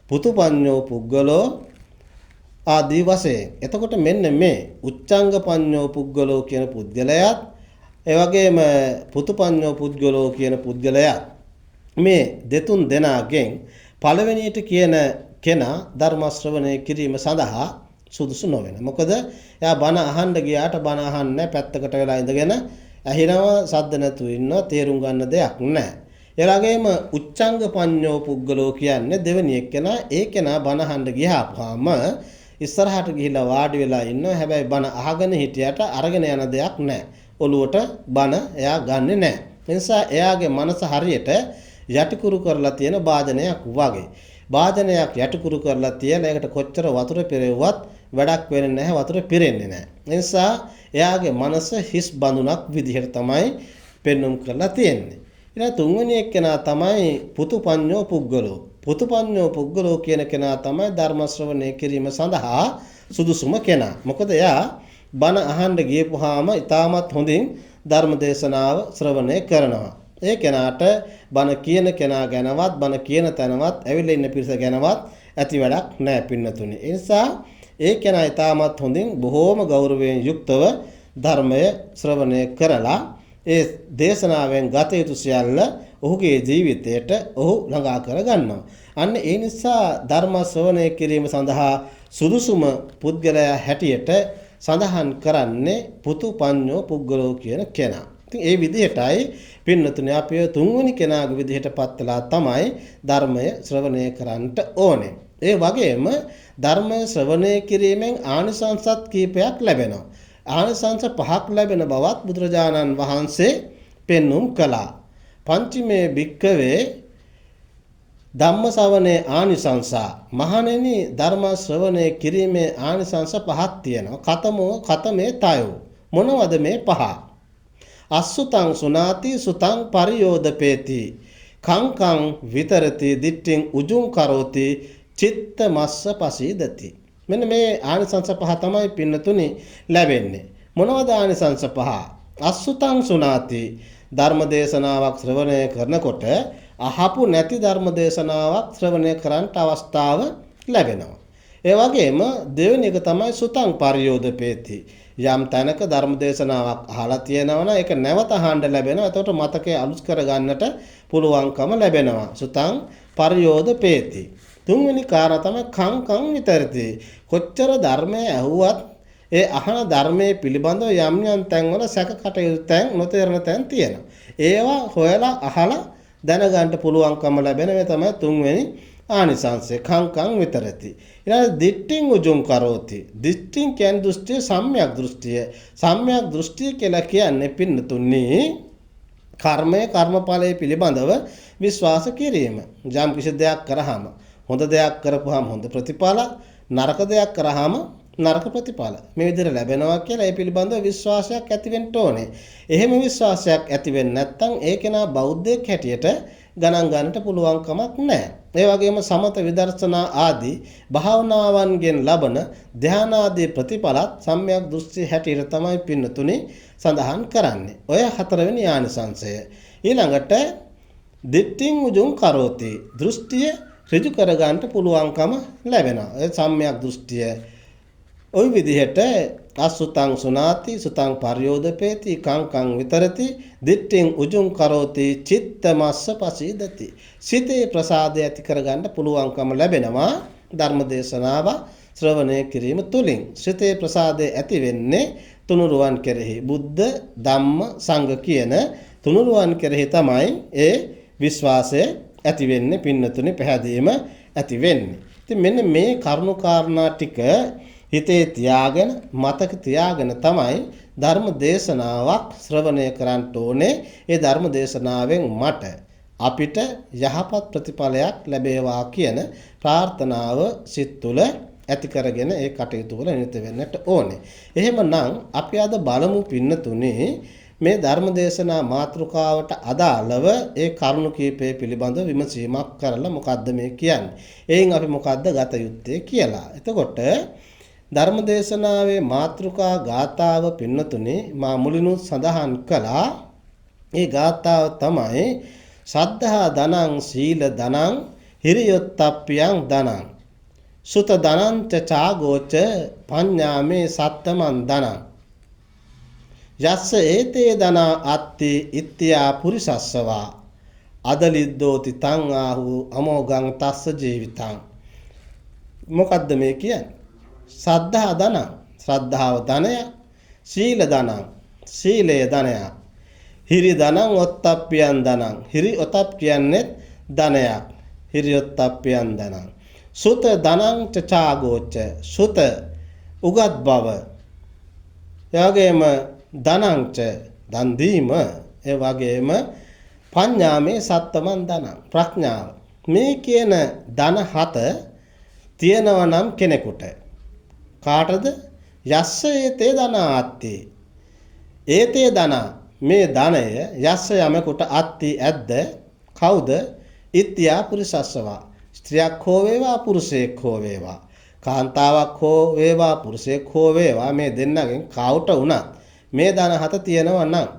පුතු පඤ්ඤෝ පුද්ගලෝ ආදී වශයෙන්. එතකොට මෙන්න මේ උච්චංග පඤ්ඤෝ පුද්ගලෝ කියන පුද්ගලයාත් ඒ වගේම පුතු පඤ්ඤෝ පුද්ගලෝ කියන පුද්ගලයාත් මේ දෙතුන් දෙනාගෙන් පළවෙනියට කියන කෙනා ධර්ම ශ්‍රවණය කිරීම සඳහා සුදුසු නොවන. මොකද එයා බණ අහන්න ගියාට බණ අහන්නේ පැත්තකට වෙලා ඉඳගෙන ඇහිනවා, සද්ද නැතුව ඉන්නවා, තේරුම් ගන්න දෙයක් නැහැ. ඒ වගේම උච්චංග පඤ්ඤෝ පුද්ගලෝ කියන්නේ දෙවෙනි එක්කෙනා. ඒ කෙනා බණ අහන්න ගියාම ඉස්සරහට ගිහිල්ලා වාඩි වෙලා ඉන්නවා. හැබැයි බණ අහගෙන හිටියට අරගෙන යන දෙයක් නැහැ. ඔළුවට බණ එයා ගන්නෙ නැහැ. ඒ නිසා එයාගේ මනස හරියට යටිකුරු කරලා තියෙන වාදනයක් වගේ. වාදනයක් යටිකුරු කරලා තියලා ඒකට කොච්චර වතුර පෙරෙව්වත් වැඩක් වෙන්නේ නැහැ, වතුර පිරෙන්නේ නැහැ. ඒ නිසා එයාගේ මනස හිස් බඳුනක් විදිහට තමයි පෙන්눔 කරලා තියෙන්නේ. ඊළඟ තුන්වෙනි එක්කෙනා තමයි පුතු පඤ්ඤෝ පුද්ගලෝ. පුතු පඤ්ඤෝ පුද්ගලෝ කියන කෙනා තමයි ධර්ම ශ්‍රවණය කිරීම සඳහා සුදුසුම කෙනා. මොකද එයා බණ අහන්න ගියපුවාම ඊටමත් හොඳින් ධර්ම දේශනාව ශ්‍රවණය කරනවා. ඒ කෙනාට බණ කියන කෙනා ගැනවත් බණ කියන තැනවත් ඇවිල්ලා ඉන්න පිරිස ගැනවත් ඇති වැඩක් නැහැ පින්නතුනි. ඒ නිසා ඒ කෙනා ඊටමත් හොඳින් බොහෝම ගෞරවයෙන් යුක්තව ධර්මය ශ්‍රවණය කරලා ඒ දේශනාවෙන් ගත යුතු සියල්ල ඔහුගේ ජීවිතයට ඔහු ළඟා කර ගන්නවා. අන්න ඒ නිසා ධර්ම ශ්‍රවණය කිරීම සඳහා සුදුසුම පුද්ගලයා හැටියට සඳහන් කරන්නේ පුතු පඤ්ඤෝ පුද්ගලෝ කියන කෙනා. ඉතින් ඒ විදිහටයි පින්නතුනේ අපි තුන්වෙනි කෙනාගේ විදිහට පත්ලා තමයි ධර්මය ශ්‍රවණය කරන්නට ඕනේ. ඒ වගේම ධර්මය ශ්‍රවණය කිරීමෙන් ආනිසංසත් කීපයක් ලැබෙනවා. ආනිසංස 5ක් ලැබෙන බවත් බුදුරජාණන් වහන්සේ පෙන්눔 කළා. පංචමේ භික්කවේ ධම්ම ශ්‍රවණේ ආනිසංස මහණෙනි ධර්ම ශ්‍රවණය කිරීමේ ආනිසංස පහක් තියෙනවා. කතමේ තයෝ මොනවද මේ පහ? අසුතං සුනාති සුතං පරියෝදපේති කංකං විතරති දිට්ඨින් උජුං කරෝති චිත්ත මස්ස පසීදති. මෙන්න මේ ආනිසංස පහ තමයි පින්නතුනි ලැබෙන්නේ. මොනවද ආනිසංස පහ? අසුතං සුනාති ධර්ම දේශනාවක් ශ්‍රවණය කරනකොට අහපු නැති ධර්ම දේශනාවක් ශ්‍රවණය කරන්නට අවස්ථාව ලැබෙනවා. ඒ වගේම දෙවෙනි එක තමයි සුතං පරියෝදපේති. යම් තැනක ධර්ම දේශනාවක් අහලා තියෙනවා නම් ඒක නැවත අහන්න ලැබෙනවා. එතකොට මතකයේ අලුත් කරගන්නට පුළුවන්කම ලැබෙනවා. සුතං පරියෝදපේති. තුන්වෙනි කාරණා තමයි කංකං විතරති. කොච්චර ධර්මයේ ඇහුවත් ඒ අහන ධර්මයේ පිළිබඳව යම් යම් තැන්වල සැක කටයුතු තැන් නොතේරෙන තැන් තියෙනවා. ඒවා හොයලා අහලා දැනගන්න පුළුවන්කම ලැබෙන මේ තමයි තුන්වෙනි ආනිසංසය. කංකං විතරති. ඊළඟ දිට්ඨින් උජුං කරෝති. දිට්ඨින් කියන්නේ දෘෂ්ටිය, සම්‍යක් දෘෂ්ටිය. සම්‍යක් දෘෂ්ටිය කියලා කියන්නේ පින්නතුනි කර්මය කර්මඵලයේ පිළිබඳව විශ්වාස කිරීම. යම් කිසි දෙයක් කරාම හොඳ දෙයක් කරපුවාම හොඳ ප්‍රතිඵල, නරක දෙයක් කරාම නරක ප්‍රතිඵල මේ විදිහට ලැබෙනවා කියලා ඒ පිළිබඳව විශ්වාසයක් ඇති වෙන්න ඕනේ. එහෙම විශ්වාසයක් ඇති වෙන්නේ නැත්නම් ඒ කෙනා බෞද්ධයෙක් හැටියට ගණන් ගන්නට පුළුවන් කමක් නැහැ. ඒ වගේම සමත විදර්ශනා ආදී භාවනාවන්ගෙන් ලබන ධාන ආදී ප්‍රතිඵලත් සම්‍යක් දෘෂ්ටි හැටියට තමයි පින්නතුනි සඳහන් කරන්නේ. ඔය හතරවෙනි ආනිසංසය. ඊළඟට දිට්ඨින් උජුං කරෝති. දෘෂ්ටිය ඍජු කරගන්නට පුළුවන්කම ලැබෙනවා. ඒ සම්‍යක් දෘෂ්ටිය ওই විදිහට අසුතං සුනාති සුතං පරියෝදපේති කංකං විතරති දිට්ඨින් උජුං කරෝති චිත්තමස්ස පසීදති. සිතේ ප්‍රසාදය ඇති කරගන්න පුළුවන්කම ලැබෙනවා ධර්ම දේශනාව ශ්‍රවණය කිරීම තුළින්. සිතේ ප්‍රසාදය ඇති වෙන්නේ තුනුරුවන් කෙරෙහි. බුද්ධ ධම්ම සංඝ කියන තුනුරුවන් කෙරෙහි තමයි ඒ විශ්වාසය ඇති වෙන්නේ, පින්නතුනි පැහැදීම ඇති වෙන්නේ. ඉතින් මෙන්න මේ කරුණු කාරණා ටික හිතේ තියාගෙන මතක තියාගෙන තමයි ධර්ම දේශනාවක් ශ්‍රවණය කරන්න ඕනේ. ඒ ධර්ම දේශනාවෙන් මට අපිට යහපත් ප්‍රතිඵලයක් ලැබේවා කියන ප්‍රාර්ථනාව සිත් තුළ ඇති කරගෙන ඒ කටයුතු වල නිරත වෙන්නට ඕනේ. එහෙමනම් අපි අද බලමු පින්නතුනේ මේ ධර්ම දේශනා මාතෘකාවට අදාළව ඒ කරුණු කීපය පිළිබඳව විමසීමක් කරලා මොකද්ද මේ කියන්නේ? එයින් අපි මොකද්ද ගත යුත්තේ කියලා. එතකොට ධර්ම දේශනාවේ මාතෘකා ගාථාව පින්නතුනේ මා මුලිනුත් සඳහන් කළා. ඒ ගාථාව තමයි සද්ධා ධනං සීල ධනං හිරියොත්තප්පියං ධනං සුත ධනං ච චාගෝච පඤ්ඤාමේ සත්තමන් ධනං යස්ස ඒතේ ධනා අත්ති ඉත්‍යා පුරිසස්සවා අදලිද්දෝති තං ආහු අමෝගං තස්ස ජීවිතං. මොකද්ද මේ කියන්නේ? සද්ධා ධන, ශ්‍රද්ධාව ධනය, සීල ධනං, සීලය ධනය, හිරි ධනං ඔත්තප්පියන් ධනං, හිරි ඔතප් කියන්නේ ධනයක්, හිරි ඔත්තප්පියන් ධනං, සුත ධනං චාගෝච, සුත උගත් බව, එවැගේම ධනං ච දන් දීම, ඒ වගේම පඤ්ඤාමේ සත්තමන් ධනං ප්‍රඥාව. මේ කියන ධන හත තියෙනවා නම් කෙනෙකුට කාටද? යස්ස ඒතේ ධන ආත්ති. ඒතේ ධන මේ ධනය යස්ස යමෙකුට අත්ති ඇද්ද? කවුද? ඉත්‍යා පුරිසස්සවා. ස්ත්‍රියක් හෝ වේවා පුරුෂයෙක් හෝ වේවා. කාන්තාවක් හෝ වේවා පුරුෂයෙක් හෝ වේවා මේ දෙන්නගෙන් කවුට වුණත් මේ ධන හත තියෙනවා නම්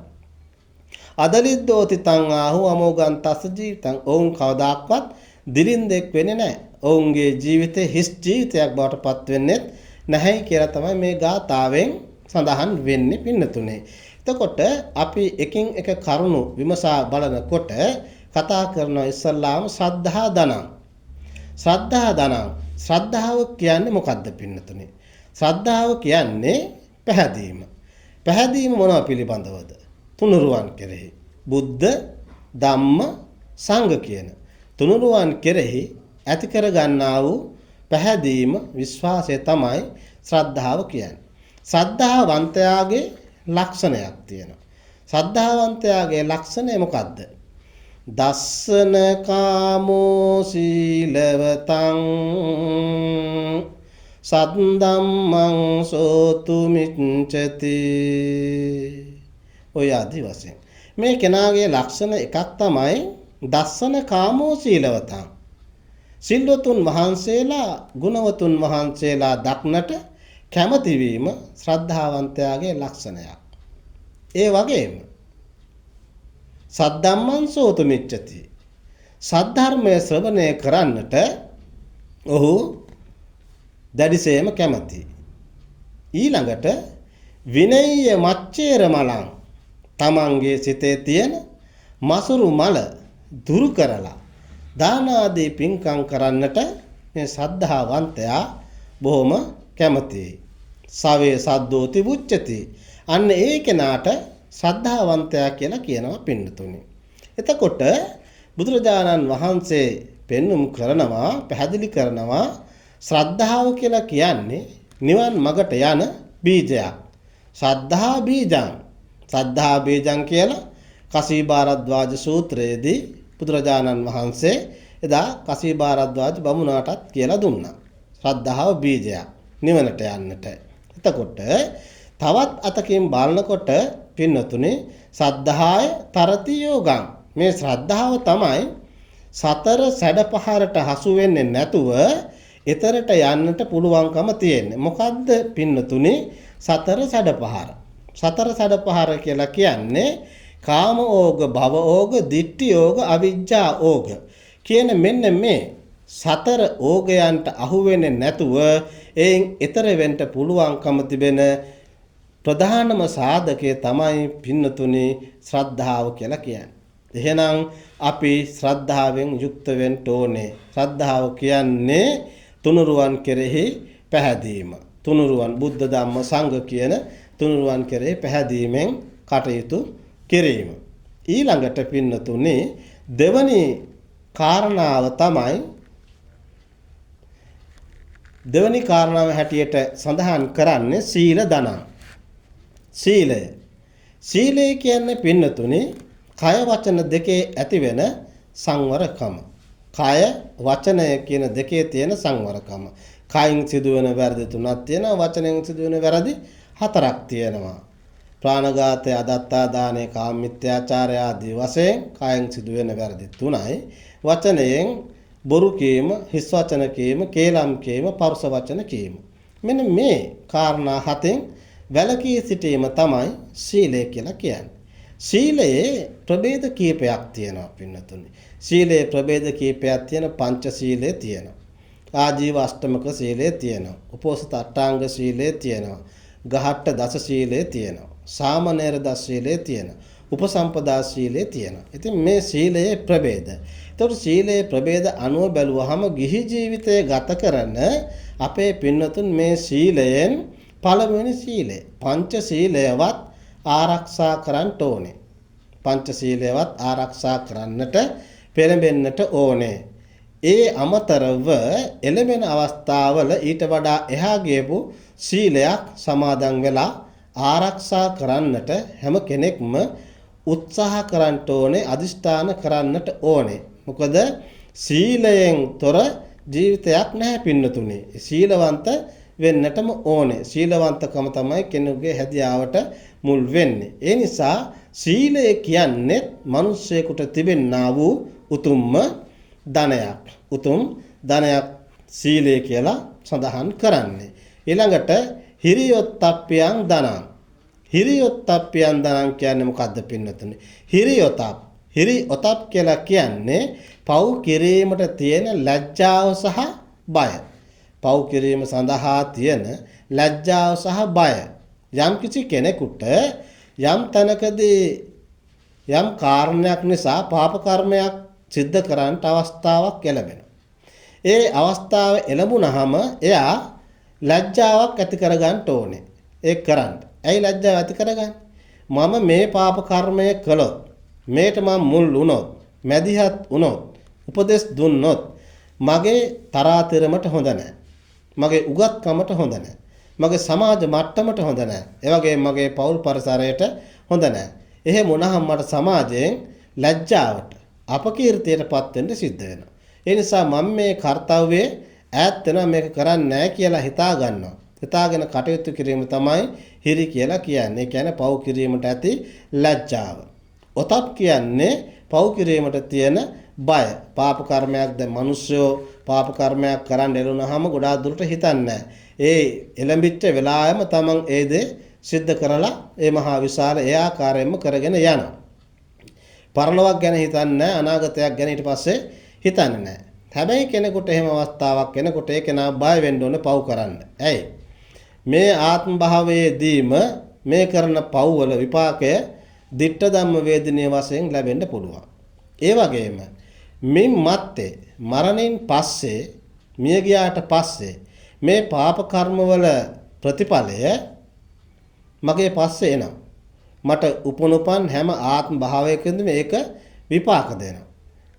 අදලිද්දෝති තං ආහු අමෝගං තස්ස ජීවිතං. ඔවුන් කවදාක්වත් දිලින්දෙක් වෙන්නේ නැහැ. ඔවුන්ගේ ජීවිතේ හිස් ජීවිතයක් බවට පත් වෙන්නේ නැහැ කියලා තමයි මේ ගාථාවෙන් සඳහන් වෙන්නේ පින්නතුනේ. එතකොට අපි එකින් එක කරුණු විමසා බලනකොට කතා කරන ඉස්සල්ලාම ශ්‍රද්ධා ධනං. ශ්‍රද්ධා ධනං. ශ්‍රද්ධාව කියන්නේ මොකද්ද පින්නතුනේ? ශ්‍රද්ධාව කියන්නේ පැහැදීම. පැහැදීම මොනවා පිළිබඳවද? තුනුරුවන් කෙරෙහි. බුද්ධ ධම්ම සංඝ කියන තුනුරුවන් කෙරෙහි ඇති කර ගන්නා වූ පැහැදීම විශ්වාසය තමයි ශ්‍රද්ධාව කියන්නේ. ශ්‍රද්ධාවන්තයාගේ ලක්ෂණයක් තියෙනවා. ශ්‍රද්ධාවන්තයාගේ ලක්ෂණය මොකද්ද? දස්සන කාමෝ සීලවතං සද්දම්මං සෝතු මිච්ඡති. ඔය ආදි වශයෙන් මේ කෙනාගේ ලක්ෂණ එකක් තමයි දස්සන කාමෝ සීලවතං. සිල්වතුන් වහන්සේලා ගුණවතුන් වහන්සේලා දක්නට කැමති වීම ශ්‍රද්ධාවන්තයාගේ ලක්ෂණයක්. ඒ වගේම සද්ධම්මං සෝතු මිච්ඡති. සද්ධර්මයේ ශ්‍රවණය කරන්නට ඔහු දැඩිසේම කැමති. ඊළඟට විනය්‍ය මච්චේර මලං තමන්ගේ සිතේ තියෙන මසුරු මල දුරු කරලා දාන ආදී පින්කම් කරන්නට මේ සද්ධාවන්තයා බොහොම කැමතියි. සවේ සද්දෝති උච්චති. අන්න ඒ කෙනාට ශ්‍රද්ධාවන්තයා කියලා කියනවා පින්නතුනි. එතකොට බුදුරජාණන් වහන්සේ පෙන්눔 කරනවා, පැහැදිලි කරනවා ශ්‍රද්ධාව කියලා කියන්නේ නිවන් මගට යන බීජයක්. ශ්‍රද්ධා බීජං. ශ්‍රද්ධා බීජං කියලා කසීභාරද්වාජ සූත්‍රයේදී බුදුරජාණන් වහන්සේ එදා කසීභාරද්වාජ බමුණාටත් කියලා දුන්නා. ශ්‍රද්ධාව බීජයක් නිවනට යන්නට. එතකොට තවත් අතකින් බලනකොට පින්නතුනේ සද්ධාය තරති යෝගං. මේ ශ්‍රද්ධාව තමයි සතර සැඩපහරට හසු වෙන්නේ නැතුව ඊතරට යන්නට පුළුවන්කම තියෙන්නේ. මොකද්ද පින්නතුනේ සතර සැඩපහර? සතර සැඩපහර කියලා කියන්නේ කාම ඕග, භව ඕග, ditthi ඕග, අවිජ්ජා ඕග කියන මෙන්න මේ සතර ඕගයන්ට අහු වෙන්නේ නැතුව එයින් ඊතර වෙන්න පුළුවන්කම තිබෙන ප්‍රධානම සාධකය තමයි පින්නතුනි ශ්‍රද්ධාව කියලා කියන්නේ. එහෙනම් අපි ශ්‍රද්ධාවෙන් යුක්ත වෙන්න ඕනේ. ශ්‍රද්ධාව කියන්නේ තුනුරුවන් කෙරෙහි පැහැදීම. තුනුරුවන් බුද්ධ ධම්ම සංඝ කියන තුනුරුවන් කෙරෙහි පැහැදීමෙන් කටයුතු කිරීම. ඊළඟට පින්නතුනි දෙවනි කාරණාව තමයි දෙවනි කාරණාව හැටියට සඳහන් කරන්නේ සීල දනං. සීලය. සීලය කියන්නේ පින්නතුනි කය වචන දෙකේ ඇතිවෙන සංවරකම. කය වචනය කියන දෙකේ තියෙන සංවරකම. කයින් සිදුවෙන වැරදි තුනක් තියෙනවා, වචනෙන් සිදුවෙන වැරදි හතරක් තියෙනවා. ප්‍රාණඝාතය, අදත්තා දානය, කාමමිත්‍යාචාරය ආදී වශයෙන් කයෙන් සිදුවෙන වැරදි තුනයි. වචනයෙන් බොරු කීම, හිස් වචන කීම, කේලම් කීම, පරුෂ වචන කීම. මෙන්න මේ කාරණා හතෙන් වැළකී සිටීම තමයි සීලය කියලා කියන්නේ. සීලයේ ප්‍රභේද කීපයක් තියෙනවා පින්නතුනි. සීලයේ ප්‍රභේද කීපයක් තියෙන පංච සීලය තියෙනවා. ආජීව අෂ්ටමක සීලය තියෙනවා. උපෝසත අටාංග සීලය තියෙනවා. ගහට්ට දස සීලය තියෙනවා. සාමනීර දස සීලය තියෙනවා. උපසම්පදා සීලය තියෙනවා. ඉතින් මේ සීලයේ ප්‍රභේද. ඒතකොට සීලයේ ප්‍රභේද අනුව බැලුවහම ගිහි ජීවිතය ගත කරන අපේ පින්නතුන් මේ සීලයෙන් පළවෙනි සීලය පංච සීලයවත් ආරක්ෂා කරන්න ඕනේ. පංච සීලයවත් ආරක්ෂා කරන්නට පෙළඹෙන්නට ඕනේ. ඒ අමතරව එළඹෙන අවස්ථාවල ඊට වඩා එහා ගියපු සීලයක් සමාදන් වෙලා ආරක්ෂා කරන්නට හැම කෙනෙක්ම උත්සාහ කරන්න ඕනේ, අදිෂ්ඨාන කරන්නට ඕනේ. මොකද සීලයෙන් තොර ජීවිතයක් නැහැ පින්නතුනේ. සීලවන්ත වෙන්නටම ඕනේ. සීලවන්තකම තමයි කෙනෙකුගේ හැදියාවට මුල් වෙන්නේ. ඒ නිසා සීලය කියන්නේ මිනිස්සෙකුට තිබෙනා වූ උතුම්ම ධනයක්. උතුම් ධනයක් සීලය කියලා සඳහන් කරන්නේ. ඊළඟට හිරියොත්ප්පයන් ධනං. හිරියොත්ප්පයන් ධනං කියන්නේ මොකද්ද පින්නතුනේ? හිරියොතප්. හිරියොතප් කියලා කියන්නේ පව් කිරීමට තියෙන ලැජ්ජාව සහ බය. පව් කිරීම සඳහා තියෙන ලැජ්ජාව සහ බය. යම් කිසි කෙනෙකුට යම් තැනකදී යම් කාරණයක් නිසා පාප කර්මයක් සිද්ධ කරන්නට අවස්ථාවක් ලැබෙනවා. ඒ අවස්ථාව එළඹුණාම එයා ලැජ්ජාවක් ඇති කරගන්න ඕනේ. ඒක කරන්න. ඇයි ලැජ්ජාව ඇති කරගන්නේ? මම මේ පාප කර්මය කළොත්, මේට මම මුල් වුණොත්, මැදිහත් වුණොත්, උපදෙස් දුන්නොත් මගේ තරාතිරමට හොඳ නැහැ. මගේ උගත්කමට හොඳ නැහැ. මගේ සමාජ මට්ටමට හොඳ නැහැ. ඒ වගේම මගේ පෞල් පරිසරයට හොඳ නැහැ. එහෙම වුණාම මට සමාජයෙන් ලැජ්ජාවට, අපකීර්තියටපත් වෙන්න සිද්ධ වෙනවා. ඒ නිසා මම මේ කාර්යයේ ඈත් වෙනවා මේක කරන්නේ නැහැ කියලා හිතා ගන්නවා. හිතාගෙන කටයුතු කිරීම තමයි හිරි කියලා කියන්නේ. ඒ කියන්නේ පව් කිරීමට ඇති ලැජ්ජාව. ඔතප් කියන්නේ පව් කිරීමට තියෙන බය. පාප කර්මයක් දැන් මිනිස්සු පාප කර්මයක් කරන්න එළුනහම ගොඩාක් දුරට හිතන්නේ ඒ එළඹිච්ච වෙලාවෙම තමන් ඒ දේ සිද්ධ කරලා ඒ මහා විශාල ඒ ආකාරයෙන්ම කරගෙන යනවා. පරලොවක් ගැන හිතන්නේ නැහැ, අනාගතයක් ගැන ඊට පස්සේ හිතන්නේ නැහැ. හැබැයි කෙනෙකුට එහෙම අවස්ථාවක් එනකොට ඒ කෙනා බය වෙන්න ඕනේ පව් කරන්න. ඇයි? මේ ආත්ම භාවයේදීම මේ කරන පව් වල විපාකය ditta ධම්ම වේදිනිය වශයෙන් ලැබෙන්න පුළුවන්. ඒ වගේම මින් මත්තේ මරණයෙන් පස්සේ මිය ගියාට පස්සේ මේ පාප කර්ම වල ප්‍රතිඵලය මගේ පස්සේ එනවා. මට උපනුපන් හැම ආත්ම භාවයකින්දම මේක විපාක දෙනවා.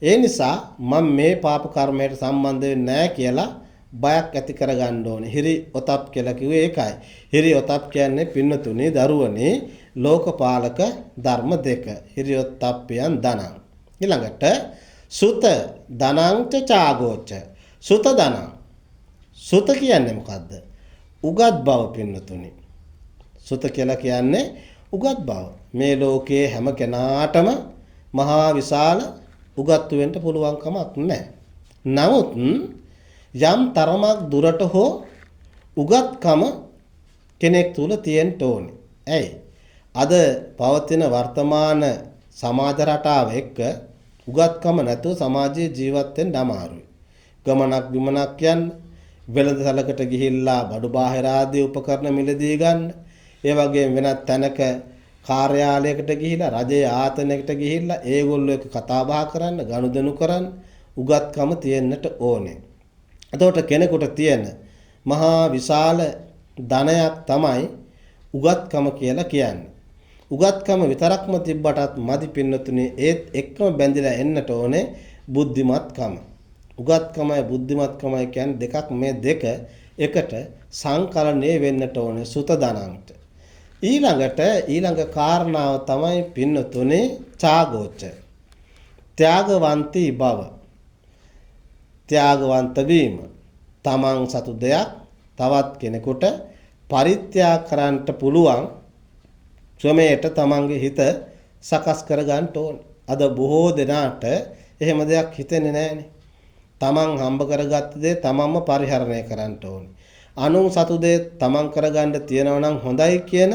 ඒ නිසා මම මේ පාප කර්මයට සම්බන්ධ වෙන්නේ නැහැ කියලා බයක් ඇති කරගන්න ඕනේ. හිරි ඔතප් කියලා කිව්වේ ඒකයි. හිරි ඔතප් කියන්නේ පින්නතුනේ දරුවනේ ලෝකපාලක ධර්ම දෙක. හිරි ඔතප්පයන් දනං. ඊළඟට සුත දනං ච චාගෝච. සුත දනං. සුත කියන්නේ මොකද්ද? උගත් බව පින්නතුනේ. සුත කියලා කියන්නේ උගත් බව. මේ ලෝකයේ හැම කෙනාටම මහා විශාල උගත් වෙන්න පුළුවන් කමක් නැහැ. නමුත් යම් තරමක් දුරට හෝ උගත්කම කෙනෙක් තුල තියෙන්න ඕනේ. ඇයි? අද පවතින වර්තමාන සමාජ රටාව එක්ක උගත්කම නැතුව සමාජයේ ජීවත් වෙන්න අමාරුයි. ගමනක් බිමනක් යන්න, වෙළඳසැලකට ගිහිල්ලා බඩු බාහිර ආදී උපකරණ මිලදී ගන්න, ඒ වගේම වෙනත් තැනක කාර්යාලයකට ගිහිලා රජයේ ආයතනයකට ගිහිල්ලා ඒගොල්ලෝ එක්ක කතා බහ කරන්න, ගනුදෙනු කරන්න උගත්කම තියෙන්නට ඕනේ. එතකොට කෙනෙකුට තියෙන මහා විශාල ධනයක් තමයි උගත්කම කියලා කියන්නේ. උගත්කම විතරක්ම තිබ්බටත් මදි පින්නතුනේ ඒත් එක්කම බැඳිලා එන්නට ඕනේ බුද්ධිමත්කම. උගත්කමයි බුද්ධිමත්කමයි කියන්නේ දෙකක්, මේ දෙක එකට සංකලනය වෙන්නට ඕනේ සුත ධනන්ට. ඊළඟ කාරණාව තමයි පින්නතුනේ ඡාගෝච. ත්‍යාගවන්තී බව. ත්‍යාගවන්ත වීම. තමන් සතු දෙයක් තවත් කෙනෙකුට පරිත්‍යාග කරන්නට පුළුවන් ක්‍රමයට තමන්ගේ හිත සකස් කර ගන්න ඕනේ. අද බොහෝ දෙනාට එහෙම දෙයක් හිතෙන්නේ නැහැනේ. තමන් හම්බ කරගත්ත දේ තමන්ම පරිහරණය කරන්න ඕනේ. අනුන් සතු දේ තමන් කරගන්න තියනවා නම් හොඳයි කියන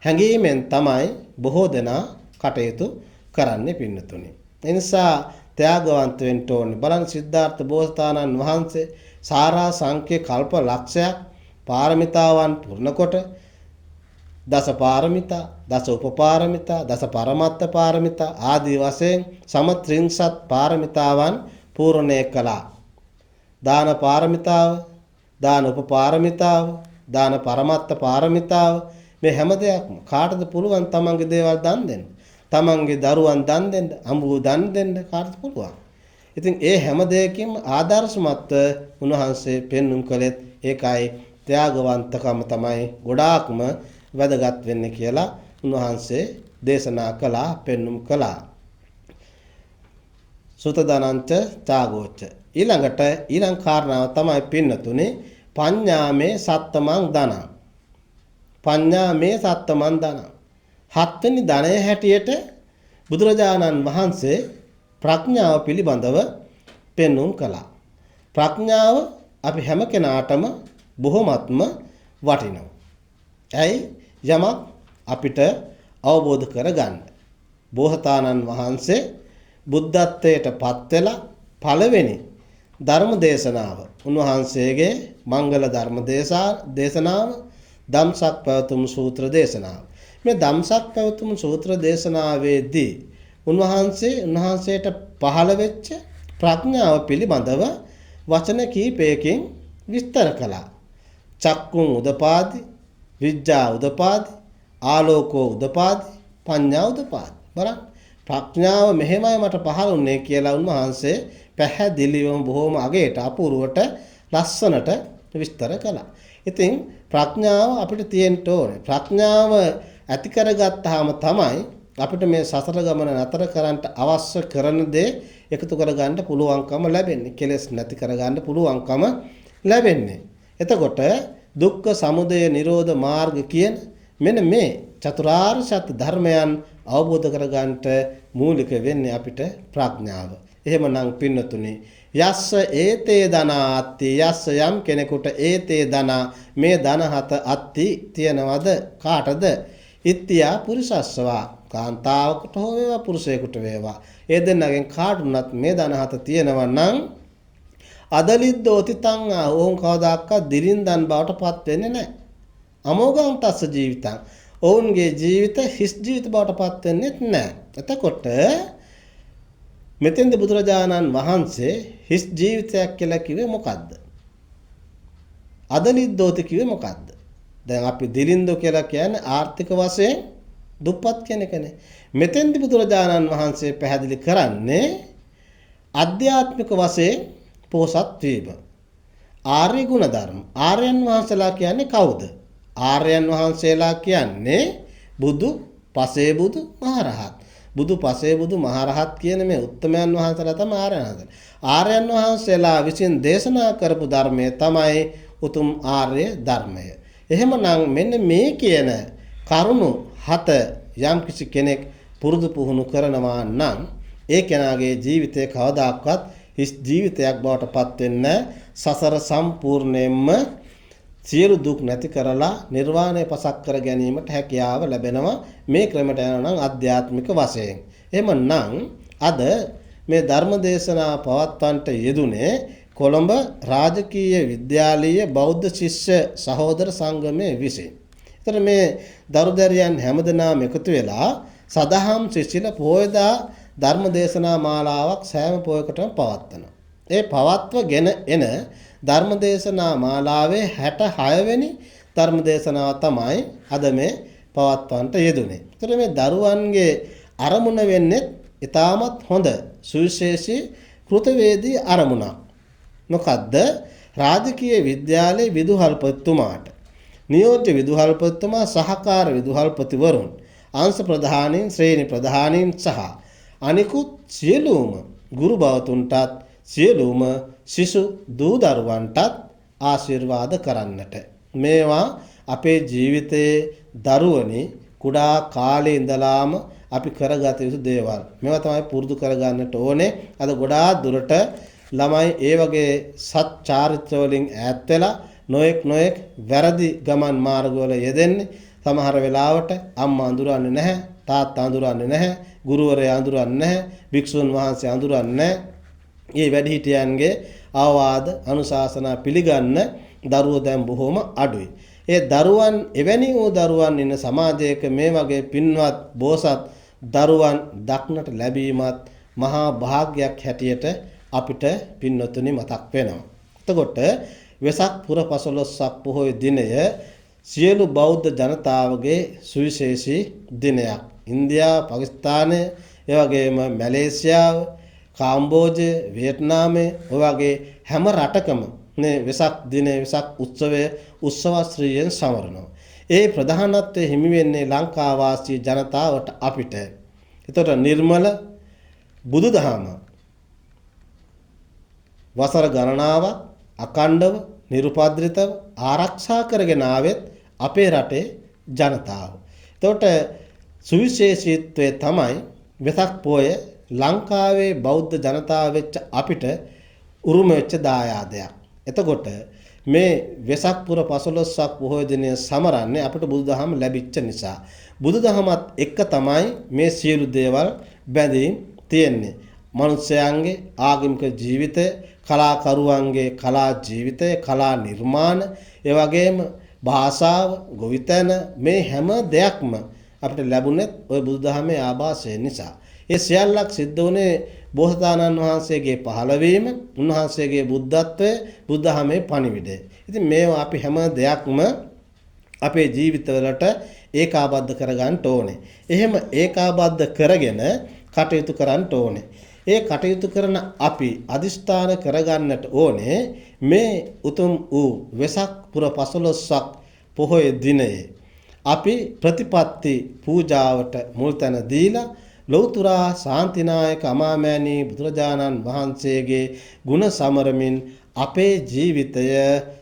හැඟීමෙන් තමයි බොහෝ දෙනා කටයුතු කරන්නේ පින්නතුනේ. ඒ නිසා ත්‍යාගවන්ත වෙන්න ඕනේ. බලන්න සිද්ධාර්ථ බෝසතාණන් වහන්සේ සාරා සංඛ්‍ය කල්ප ලක්ෂයක් පාරමිතාවන් පුරනකොට දස පාරමිතා, දස උපපාරමිතා, දස පරමත්ත පාරමිතා ආදී වශයෙන් සමත්‍රිංසත් පාරමිතාවන් පූර්ණය කළා. දාන පාරමිතාව, දාන උපපාරමිතාව, දාන පරමත්ත පාරමිතාව, මේ හැම දෙයක්ම කාටද පුළුවන් තමන්ගේ දේවල් දන් දෙන්න? තමන්ගේ දරුවන් දන් දෙන්න, අඹු දන් දෙන්න කාටද පුළුවන්? ඉතින් ඒ හැම දෙයකින්ම ආදර්ශමත් උන්වහන්සේ පෙන්눔 කළෙත් ඒකයි ත්‍යාගවන්තකම තමයි ගොඩාක්ම වැදගත් වෙන්නේ කියලා උන්වහන්සේ දේශනා කළා, පෙන්눔 කළා. සුත දනංච ඡාගෝච. ඊළඟ කාරණාව තමයි පින්නතුනේ පඤ්ඤාමේ සත්තමං දනං. පඤ්ඤාමේ සත්තමං දනං. හත්වෙනි ධනය හැටියට බුදුරජාණන් වහන්සේ ප්‍රඥාව පිළිබඳව පෙන්눔 කළා. ප්‍රඥාව අපි හැම කෙනාටම බොහොමත්ම වටිනවා. ඇයි? යමක් අපිට අවබෝධ කරගන්න. බෝසතාණන් වහන්සේ බුද්ධත්වයට පත් වෙලා පළවෙනි ධර්ම දේශනාව උන්වහන්සේගේ මංගල ධර්ම දේශනාව ධම්සක් පැවතුම් සූත්‍ර දේශනාව. මේ ධම්සක් පැවතුම් සූත්‍ර දේශනාවේදී උන්වහන්සේට පහළ වෙච්ච ප්‍රඥාව පිළිබඳව වචන කීපයකින් විස්තර කළා. චක්කුං උදපාදි, විඥා උදපාදි, ආලෝකෝ උදපාදි, පඤ්ඤා උදපාදි. බලන්න ප්‍රඥාව මෙහෙමයි මට පහළ වුණේ කියලා උන්වහන්සේ පැහැදිලිවම බොහොම අගේට අපූර්වට ලස්සනට විස්තර කළා. ඉතින් ප්‍රඥාව අපිට තියෙන්න ඕනේ. ප්‍රඥාව ඇති කරගත්තාම තමයි අපිට මේ සසර ගමන නතර කරන්න අවශ්‍ය කරන දේ එකතු කරගන්න පුළුවන්කම ලැබෙන්නේ. කෙලෙස් නැති කරගන්න පුළුවන්කම ලැබෙන්නේ. එතකොට දුක්ඛ සමුදය නිරෝධ මාර්ග කියන මෙන්න මේ චතුරාර්ය සත්‍ය ධර්මයන් අවබෝධ කරගන්නට මූලික වෙන්නේ අපිට ප්‍රඥාව. එහෙමනම් පින්නතුනි යස්ස ඒතේ ධනාත්ති යස්ස යම් කෙනෙකුට ඒතේ ධනා මේ ධන හත අත්ති තියනවද කාටද? ඉත්‍ත්‍යා පුරිසස්සවා කාන්තාවකට හෝ වේවා පුරුෂයෙකුට වේවා ඒ දෙන්නගෙන් කාටුණත් මේ ධන හත තියෙනවා නම් අදලිද්දෝති තං ඕන් කවදාකවත් දිරින්දන් බවට පත් වෙන්නේ නැහැ. අමෝඝං තස්ස ජීවිතං ඔවුන්ගේ ජීවිත හිස් ජීවිත බවට පත් වෙන්නේ නැහැ. එතකොට මෙතෙන්ද බුදුරජාණන් වහන්සේ හිස් ජීවිතයක් කියලා කිව්වේ මොකද්ද? අදලිද්දෝති කිව්වේ මොකද්ද? දැන් අපි දිලින්දෝ කියලා කියන්නේ ආර්ථික වශයෙන් දුප්පත් කෙනෙක්නේ. මෙතෙන්දි බුදුරජාණන් වහන්සේ පැහැදිලි කරන්නේ ආධ්‍යාත්මික වශයෙන් පෝසත් වීම. ආර්ය ගුණ ධර්ම. ආර්යයන් වහන්සේලා කියන්නේ කවුද? ආර්යයන් වහන්සේලා කියන්නේ බුදු, පසේ බුදු, මහරහත්. බුදු, පසේ බුදු, මහරහත් කියන මේ උත්තමයන් වහන්සේලා තමයි ආර්යයන් වහන්සේලා. ආර්යයන් වහන්සේලා විසින් දේශනා කරපු ධර්මය තමයි උතුම් ආර්ය ධර්මය. එහෙමනම් මෙන්න මේ කියන කරුණු හත යම් කිසි කෙනෙක් පුරුදු පුහුණු කරනවා නම් ඒ කෙනාගේ ජීවිතේ කවදාකවත් හිස් ජීවිතයක් බවට පත් වෙන්නේ සසර සම්පූර්ණයෙන්ම සියලු දුක් නැති කරලා නිර්වාණය පසක් කර ගැනීමට හැකියාව ලැබෙනවා මේ ක්‍රමයට යනවා නම් ආධ්‍යාත්මික වශයෙන්. එහෙමනම් අද මේ ධර්ම දේශනා පවත්වන්නට යෙදුනේ කොළඹ රාජකීය විද්‍යාලීය බෞද්ධ ශිෂ්‍ය සහෝදර සංගමයේ විසින්. ඒතර මේ දරුදැරියන් හැමදෙනාම එකතු වෙලා සදහම් ශිෂ්‍යල පොයදා ධර්ම දේශනා මාලාවක් සෑම පොයකටම පවත්වනවා. ඒ පවත්වගෙන එන ධර්ම දේශනා මාලාවේ 66 වෙනි ධර්ම දේශනාව තමයි අද මේ පවත්වන්නට යෙදුනේ. ඒතර මේ දරුවන්ගේ අරමුණ වෙන්නේ ඊටමත් හොඳ සුවිශේෂී කෘතවේදී අරමුණක්. මොකද්ද? රාජකීය විද්‍යාලයේ විදුහල්පතිතුමාට නියෝජ්‍ය විදුහල්පතිතුමා සහකාර විදුහල්පතිවරුන් අංශ ප්‍රධානීන් ශ්‍රේණි ප්‍රධානීන් සහ අනිකුත් සියලුම ගුරු භවතුන්ටත් සියලුම ಶಿಶು දූ දරුවන්ටත් ආශිර්වාද කරන්නට. මේවා අපේ ජීවිතයේ දරුවනි කුඩා කාලේ ඉඳලාම අපි කරගත යුතු දේවල්. මේවා තමයි පුරුදු කරගන්නට ඕනේ. අද ගොඩාක් දුරට ළමයි ඒ වගේ සත් චාරිත්‍ර වලින් ඈත් වෙලා නොඑක් වැරදි ගමන් මාර්ගවල යෙදෙන්නේ. සමහර වෙලාවට අම්මා අඳුරන්නේ නැහැ, තාත්තා අඳුරන්නේ නැහැ, ගුරුවරයා අඳුරන්නේ නැහැ, භික්ෂුන් වහන්සේ අඳුරන්නේ නැහැ. මේ වැඩිහිටියන්ගේ ආවාද අනුශාසනා පිළිගන්න දරුවෝ දැන් බොහොම අඩුයි. ඒ දරුවන් එවැනි වූ දරුවන් ඉන්න සමාජයක මේ වගේ පින්වත් බෝසත් දරුවන් දක්නට ලැබීමත් මහා භාග්යක් හැටියට අපිට පින්වතුනි මතක් වෙනවා. එතකොට වෙසක් පුර 15ක් පොහොය දිනය සියලු බෞද්ධ ජනතාවගේ සුවිශේෂී දිනයක්. ඉන්දියාව, පාකිස්තානය, ඒ වගේම මැලේසියාව, කාම්බෝජය, වියට්නාමය වගේ හැම රටකම මේ වෙසක් දිනේ වෙසක් උත්සවය උත්සවශ්‍රීයෙන් සමරනවා. ඒ ප්‍රධානත්වයේ හිමි වෙන්නේ ලංකා වාසී ජනතාවට අපිට. ඒතර නිර්මල බුදුදහම වසර ගණනාවක් අකණ්ඩව නිරුපද්‍රිතව ආරක්ෂා කරගෙන ආවෙත් අපේ රටේ ජනතාව. එතකොට සුවිශේෂීත්වය තමයි වෙසක් පොය ලංකාවේ බෞද්ධ ජනතාව වෙච්ච අපිට උරුම වෙච්ච දායාදයක්. එතකොට මේ වෙසක් පුර 15ක් පොහොය දිනය සමරන්නේ අපිට බුදුදහම ලැබිච්ච නිසා. බුදුදහමත් එක්ක තමයි මේ සියලු දේවල් බැඳීම් තියෙන්නේ. මනුෂ්‍යයන්ගේ ආගමික ජීවිතය, කලාකරුවන්ගේ කලා ජීවිතය, කලා නිර්මාණ, ඒ වගේම භාෂාව, ගොවිතැන මේ හැම දෙයක්ම අපිට ලැබුණේ ওই බුදුදහමේ ආభాසය නිසා. ඒ සියල්ලක් සිද්ධ වුණේ බෝසතාණන් වහන්සේගේ පහළවීම, උන්වහන්සේගේ බුද්ධත්වය, බුදුදහමේ පණිවිඩය. ඉතින් මේවා අපි හැම දෙයක්ම අපේ ජීවිතවලට ඒකාබද්ධ කරගන්න ඕනේ. එහෙම ඒකාබද්ධ කරගෙන කටයුතු කරන්න ඕනේ. ඒ කටයුතු කරන අපි අදිෂ්ඨාන කරගන්නට ඕනේ මේ උතුම් වූ වෙසක් පුර 15ක් පොහොය දිනයේ අපි ප්‍රතිපත්ති පූජාවට මුල් තැන දීලා ලෞතුරා ශාන්තිනායක අමාමෑණී බුදුරජාණන් වහන්සේගේ ගුණ සමරමින් අපේ ජීවිතය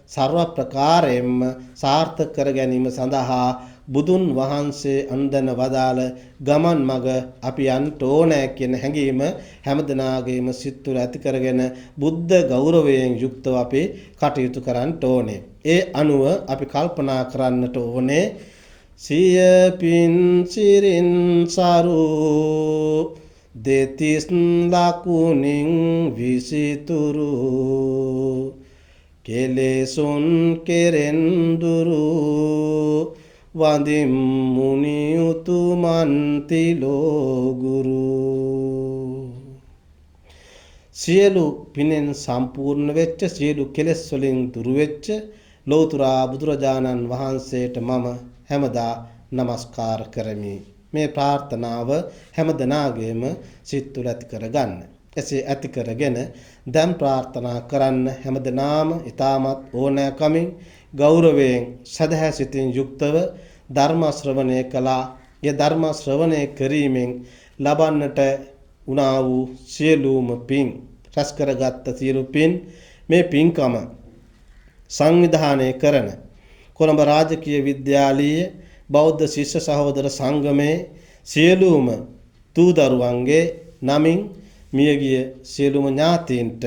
ਸਰව ප්‍රකාරයෙන්ම සාර්ථක කර ගැනීම සඳහා බුදුන් වහන්සේ අන්දන වදාළ ගමන් මඟ අපි යන්ට ඕනෑ කියන හැඟීම හැමදෙනාගේම සිත් තුළ ඇති කරගෙන බුද්ධ ගෞරවයෙන් යුක්තව අපි කටයුතු කරන්න ඕනේ. ඒ අනුව අපි කල්පනා කරන්නට ඕනේ සිය පින් සිරින් සරු දෙතිස් ලකුණින් විසිතුරු කෙලෙසුන් කෙරෙන් දුරු වඳිම් මුනි උතුමන්ති ලෝගුරු. සියලු පිනෙන් සම්පූර්ණ වෙච්ච සියලු කෙලෙස් වලින් දුරු වෙච්ච ලෞතුරා බුදුරජාණන් වහන්සේට මම හැමදා නමස්කාර කරමි. මේ ප්‍රාර්ථනාව හැමදෙනාගේම සිත් තුළ ඇති කරගන්න. එසේ ඇති කරගෙන දැන් ප්‍රාර්ථනා කරන්න හැමදෙනාම ඊටමත් ඕනෑකමින් ගෞරවයෙන් සදහැ සිතින් යුක්තව ධර්ම ශ්‍රවණය කළා. ඒ ධර්ම ශ්‍රවණය කිරීමෙන් ලබන්නට උනා වූ සියලුම පින් රැස් කරගත් සියලු පින් මේ පින්කම සංවිධානය කරන කොළඹ රාජකීය විද්‍යාලීය බෞද්ධ ශිෂ්‍ය සහෝදර සංගමේ සියලුම දූ දරුවන්ගේ නමින් මියගිය සියලුම ඥාතීන්ට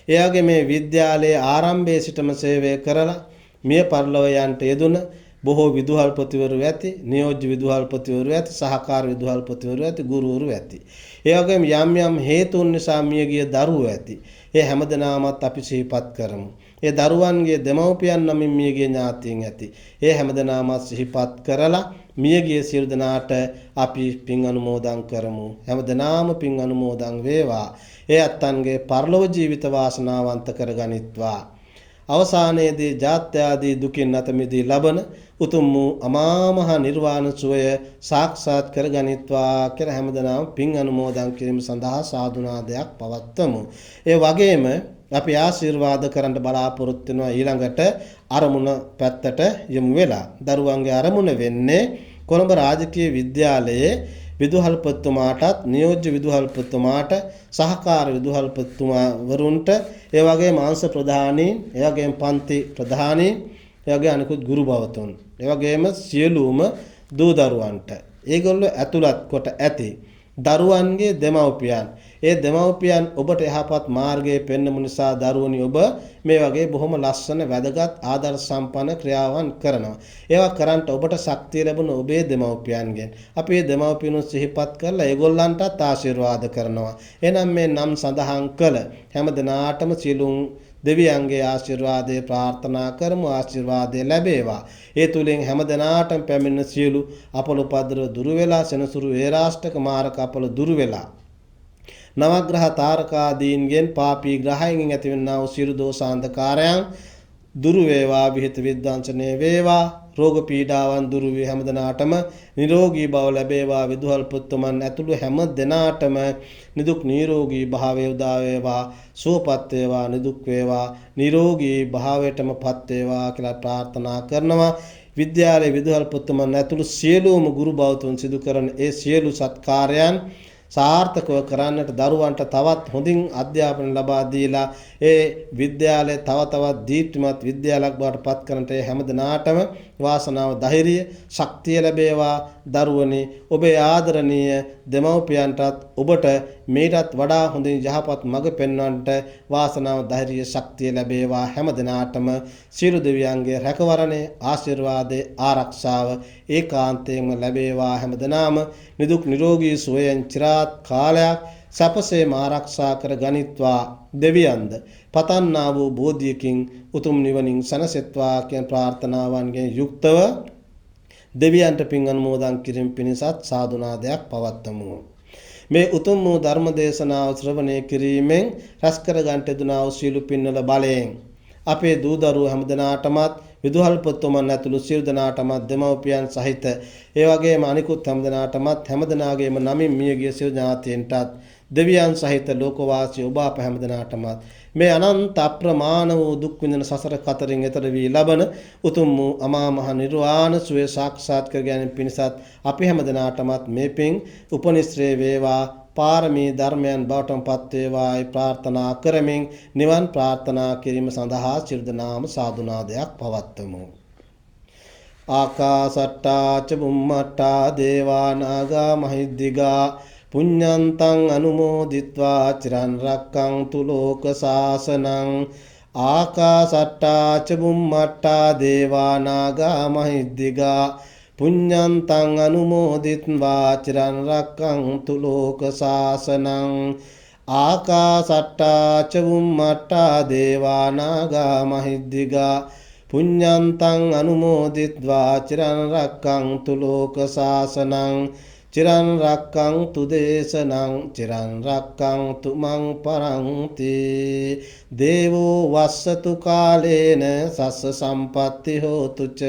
එයාගේ මේ විද්‍යාලයේ ආරම්භයේ සිටම සේවය කරලා මිය පරලොව යන්ට යෙදුන බොහෝ විදුහල්පතිවරු ඇති, නියෝජ්‍ය විදුහල්පතිවරු ඇති, සහකාර විදුහල්පතිවරු ඇති, ගුරුවරු ඇති. ඒ වගේම යම් යම් හේතුන් නිසා මියගිය දරුවෝ ඇති. ඒ හැමදෙනාමත් අපි සිහිපත් කරමු. ඒ දරුවන්ගේ දෙමව්පියන් නමින් මියගිය ඥාතීන් ඇති. ඒ හැමදෙනාමත් සිහිපත් කරලා මියගිය සියලු දෙනාට අපි පින් අනුමෝදන් කරමු. හැමදෙනාම පින් අනුමෝදන් වේවා. ඒ අත්තන්ගේ පරලොව ජීවිත වාසනාවන්ත කරගනිත්වා. අවසානයේදී ජාත්‍යාදී දුකින් අත මිදී ලබන උතුම් වූ අමා මහ නිර්වාණ සුවය සාක්ෂාත් කරගනිත්වා කියලා හැමදෙනාම පින් අනුමෝදන් කිරීම සඳහා සාදුනාදයක් පවත්වමු. ඒ වගේම අපි ආශිර්වාද කරන්න බලාපොරොත්තු වෙනවා ඊළඟට අරමුණ පැත්තට යමු වෙලා. දරුවන්ගේ අරමුණ වෙන්නේ කොළඹ රාජකීය විද්‍යාලයේ විදුහල්පතිතුමාටත් නියෝජ්‍ය විදුහල්පතිතුමාට සහකාර විදුහල්පතිතුමා වරුන්ට ඒ වගේම අංශ ප්‍රධානීන් ඒ වගේම පන්ති ප්‍රධානීන් ඒ වගේ අනිකුත් ගුරු භවතුන් ඒ වගේම සියලුම දූ දරුවන්ට ඒගොල්ලෝ ඇතුළත් කොට ඇති දරුවන්ගේ දෙමව්පියන් ඒ දෙමව්පියන් ඔබට යහපත් මාර්ගයේ පෙන්වමු නිසා දරුවනි ඔබ මේ වගේ බොහොම ලස්සන වැදගත් ආදර්ශ සම්පන්න ක්‍රියාවන් කරනවා. ඒවා කරන්ට ඔබට ශක්තිය ලැබුණ ඔබේ දෙමව්පියන්ගෙන් අපි මේ දෙමව්පියන් සිහිපත් කරලා ඒගොල්ලන්ටත් ආශිර්වාද කරනවා. එහෙනම් මේ නම් සඳහන් කළ හැම දිනාටම සියලුම දෙවියන්ගේ ආශිර්වාදය ප්‍රාර්ථනා කරමු. ආශිර්වාදය ලැබේවා. ඒ තුලින් හැම දිනාටම පැමිණෙන සියලු අපල උපද්‍රව දුරු වෙලා සෙනසුරු හේරාෂ්ටක මාරක අපල දුරු වෙලා නවග්‍රහ තාරකාදීන්ගෙන් පාපී ග්‍රහයන්ගෙන් ඇතිවෙනා වූ සියලු දෝෂාන්ධකාරයන් දුරු වේවා. විහිත විද්වංශනේ වේවා. රෝග පීඩාවන් දුරු වේ. හැම දිනාටම නිරෝගී බව ලැබේවා. විදුහල්පතිතුමන් ඇතුළු හැම දිනාටම නිදුක් නිරෝගී භාවය උදා වේවා. සුවපත් වේවා. නිදුක් වේවා. නිරෝගී භාවයටමපත් වේවා කියලා ප්‍රාර්ථනා කරනවා. විද්‍යාලයේ විදුහල්පතිතුමන් ඇතුළු සියලුම ගුරු භවතුන් සිදු කරන ඒ සියලු සත්කාරයන් සාර්ථකව කරන්නට දරුවන්ට තවත් හොඳින් අධ්‍යාපනය ලබා දීලා ඒ විද්‍යාලය තවත් දීප්තිමත් විද්‍යාලයක් බවට පත් කරන්නට හැම දිනාටම වාසනාව ධෛර්යය ශක්තිය ලැබේවා. දරුවනි ඔබේ ආදරණීය දෙමව්පියන්ටත් ඔබට මේටත් වඩා හොඳින් යහපත් මඟ පෙන්වන්නට වාසනාව ධෛර්යය ශක්තිය ලැබේවා. හැම දිනාටම සියලු දෙවියන්ගේ රැකවරණය ආශිර්වාදයේ ආරක්ෂාව ඒකාන්තයෙන්ම ලැබේවා. හැම දිනාම නිදුක් නිරෝගී සුවයෙන් චිරාත් කාලයක් සපසේම ආරක්ෂා කර ගනිත්වා. දෙවියන්ද පතන්නා වූ බෝධියකින් උතුම් නිවනින් සැනසෙත්වා කියන ප්‍රාර්ථනාවන්ගෙන් යුක්තව දෙවියන්ට පින් අනුමෝදන් කිරීම පිණිසත් සාදුනාදයක් පවත්වමු. මේ උතුම් වූ ධර්ම දේශනාව ශ්‍රවණය කිරීමෙන් රැස් කර ගන්නට දුනා වූ සීල පින්වල බලයෙන් අපේ දූ දරුවෝ හැමදෙනාටමත් විදුහල්පතිතුමන් ඇතුළු සියලු දෙනාටමත් දෙමව්පියන් සහිත ඒ වගේම අනිකුත් හැමදෙනාටමත් හැමදෙනාගේම නමින් මියගිය සියලු ඥාතීන්ටත් දෙවියන් සහිත ලෝකවාසී ඔබ අප හැම දිනාටමත් මේ අනන්ත අප්‍රමාණ වූ දුක් විඳින සසර කතරින් එතර වී ලබන උතුම් වූ අමා මහ නිර්වාණ සුවය සාක්ෂාත් කර ගැනීම පිණිසත් අපි හැම දිනාටමත් මේ පින් උපනිශ්‍රේ වේවා පාරමී ධර්මයන් බවටම පත් වේවායි ප්‍රාර්ථනා කරමින් නිවන් ප්‍රාර්ථනා කිරීම සඳහා සියලු දෙනාම සාදුනාදයක් පවත්වමු. ආකාසට්ටා ච බුම්මට්ටා දේවා නාග මහිද්దిగා පුඤ්ඤන්තං අනුමෝදිත්වා චිරන් රැක්කන්තු ලෝක සාසනං. ආකාසට්ටා ච බුම්මට්ටා දේවා නාග මහිද්దిగා පුඤ්ඤන්තං අනුමෝදිත්වා චිරන් රැක්කන්තු ලෝක සාසනං. ආකාසට්ටා ච බුම්මට්ටා දේවා නාග මහිද්దిగා පුඤ්ඤන්තං අනුමෝදිත්වා චිරන් රැක්කන්තු ලෝක සාසනං. චිරන් රැක්කන්තු දේශනං චිරන් රැක්කන්තු මං පරන්ති. දේවෝ වස්සතු කාලේන සස්ස සම්පatti හෝතු ච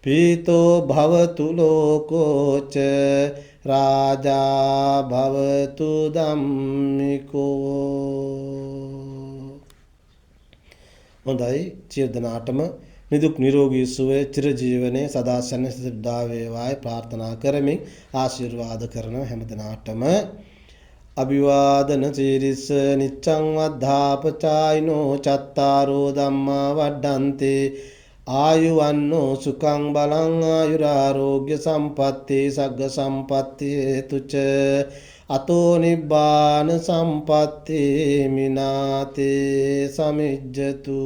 පීතෝ භවතු ලෝකෝ ච රාජා භවතු ධම්මිකෝ. හොඳයි, සියලු දෙනාටම නිදුක් නිරෝගී සුවය චිරජීවනයේ සදා සැනසෙද්දා වේවායි ප්‍රාර්ථනා කරමින් ආශිර්වාද කරන හැම දිනාටම අභිවාදන සීරිස නිච්ඡං වද්ධාපචායිනෝ චත්තාරෝ ධම්මා වඩ්ඩන්ති ආයුවන්නෝ සුඛං බලං ආයුරාෝග්‍ය සම්පatti සග්ග සම්පatti හේතුච අතෝ නිබ්බාන සම්පatti මිනාතේ සමිජ්ජතු.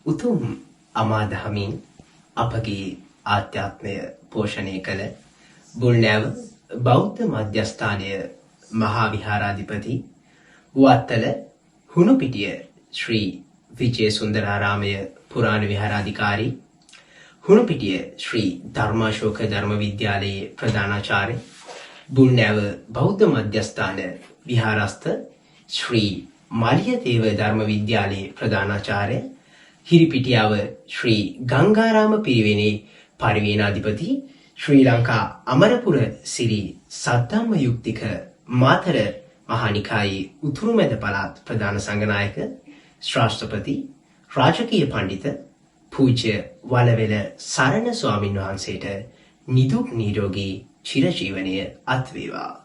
උතුම් අමාදහමින් අපගේ ආධ්‍යාත්මය පෝෂණය කළ බුල්නෑව බෞද්ධ මධ්‍යස්ථානය මහා විහාරාධිපති වත්තල හුණුපිටිය ශ්‍රී විජය සුන්දරාරාමය පුරාණ විහාරාධිකාරී හුණුපිටිය ශ්‍රී ධර්මාශෝක ධර්ම විද්‍යාලයේ ප්‍රධානාචාර්ය බුල්නෑව බෞද්ධ මධ්‍යස්ථාන විහාරස්ථ ශ්‍රී මාලියදේව ධර්ම විද්‍යාලයේ ප්‍රධානාචාර්ය හිරිපිටියාව ශ්‍රී ගංගාරාම පිරිවෙනේ පරිවේනාධිපති ශ්‍රී ලංකා අමරපුර සිරි සද්ධම්ම යුක්තික මාතර මහානිකායේ උතුරුමැද පළාත් ප්‍රධාන සංඝනායක ශ්‍රාෂ්ඨපති රාජකීය පඬිත පූජ්‍ය වලවෙල සරණ ස්වාමින් වහන්සේට නිදුක් නිරෝගී චිරජීවනය අත් වේවා.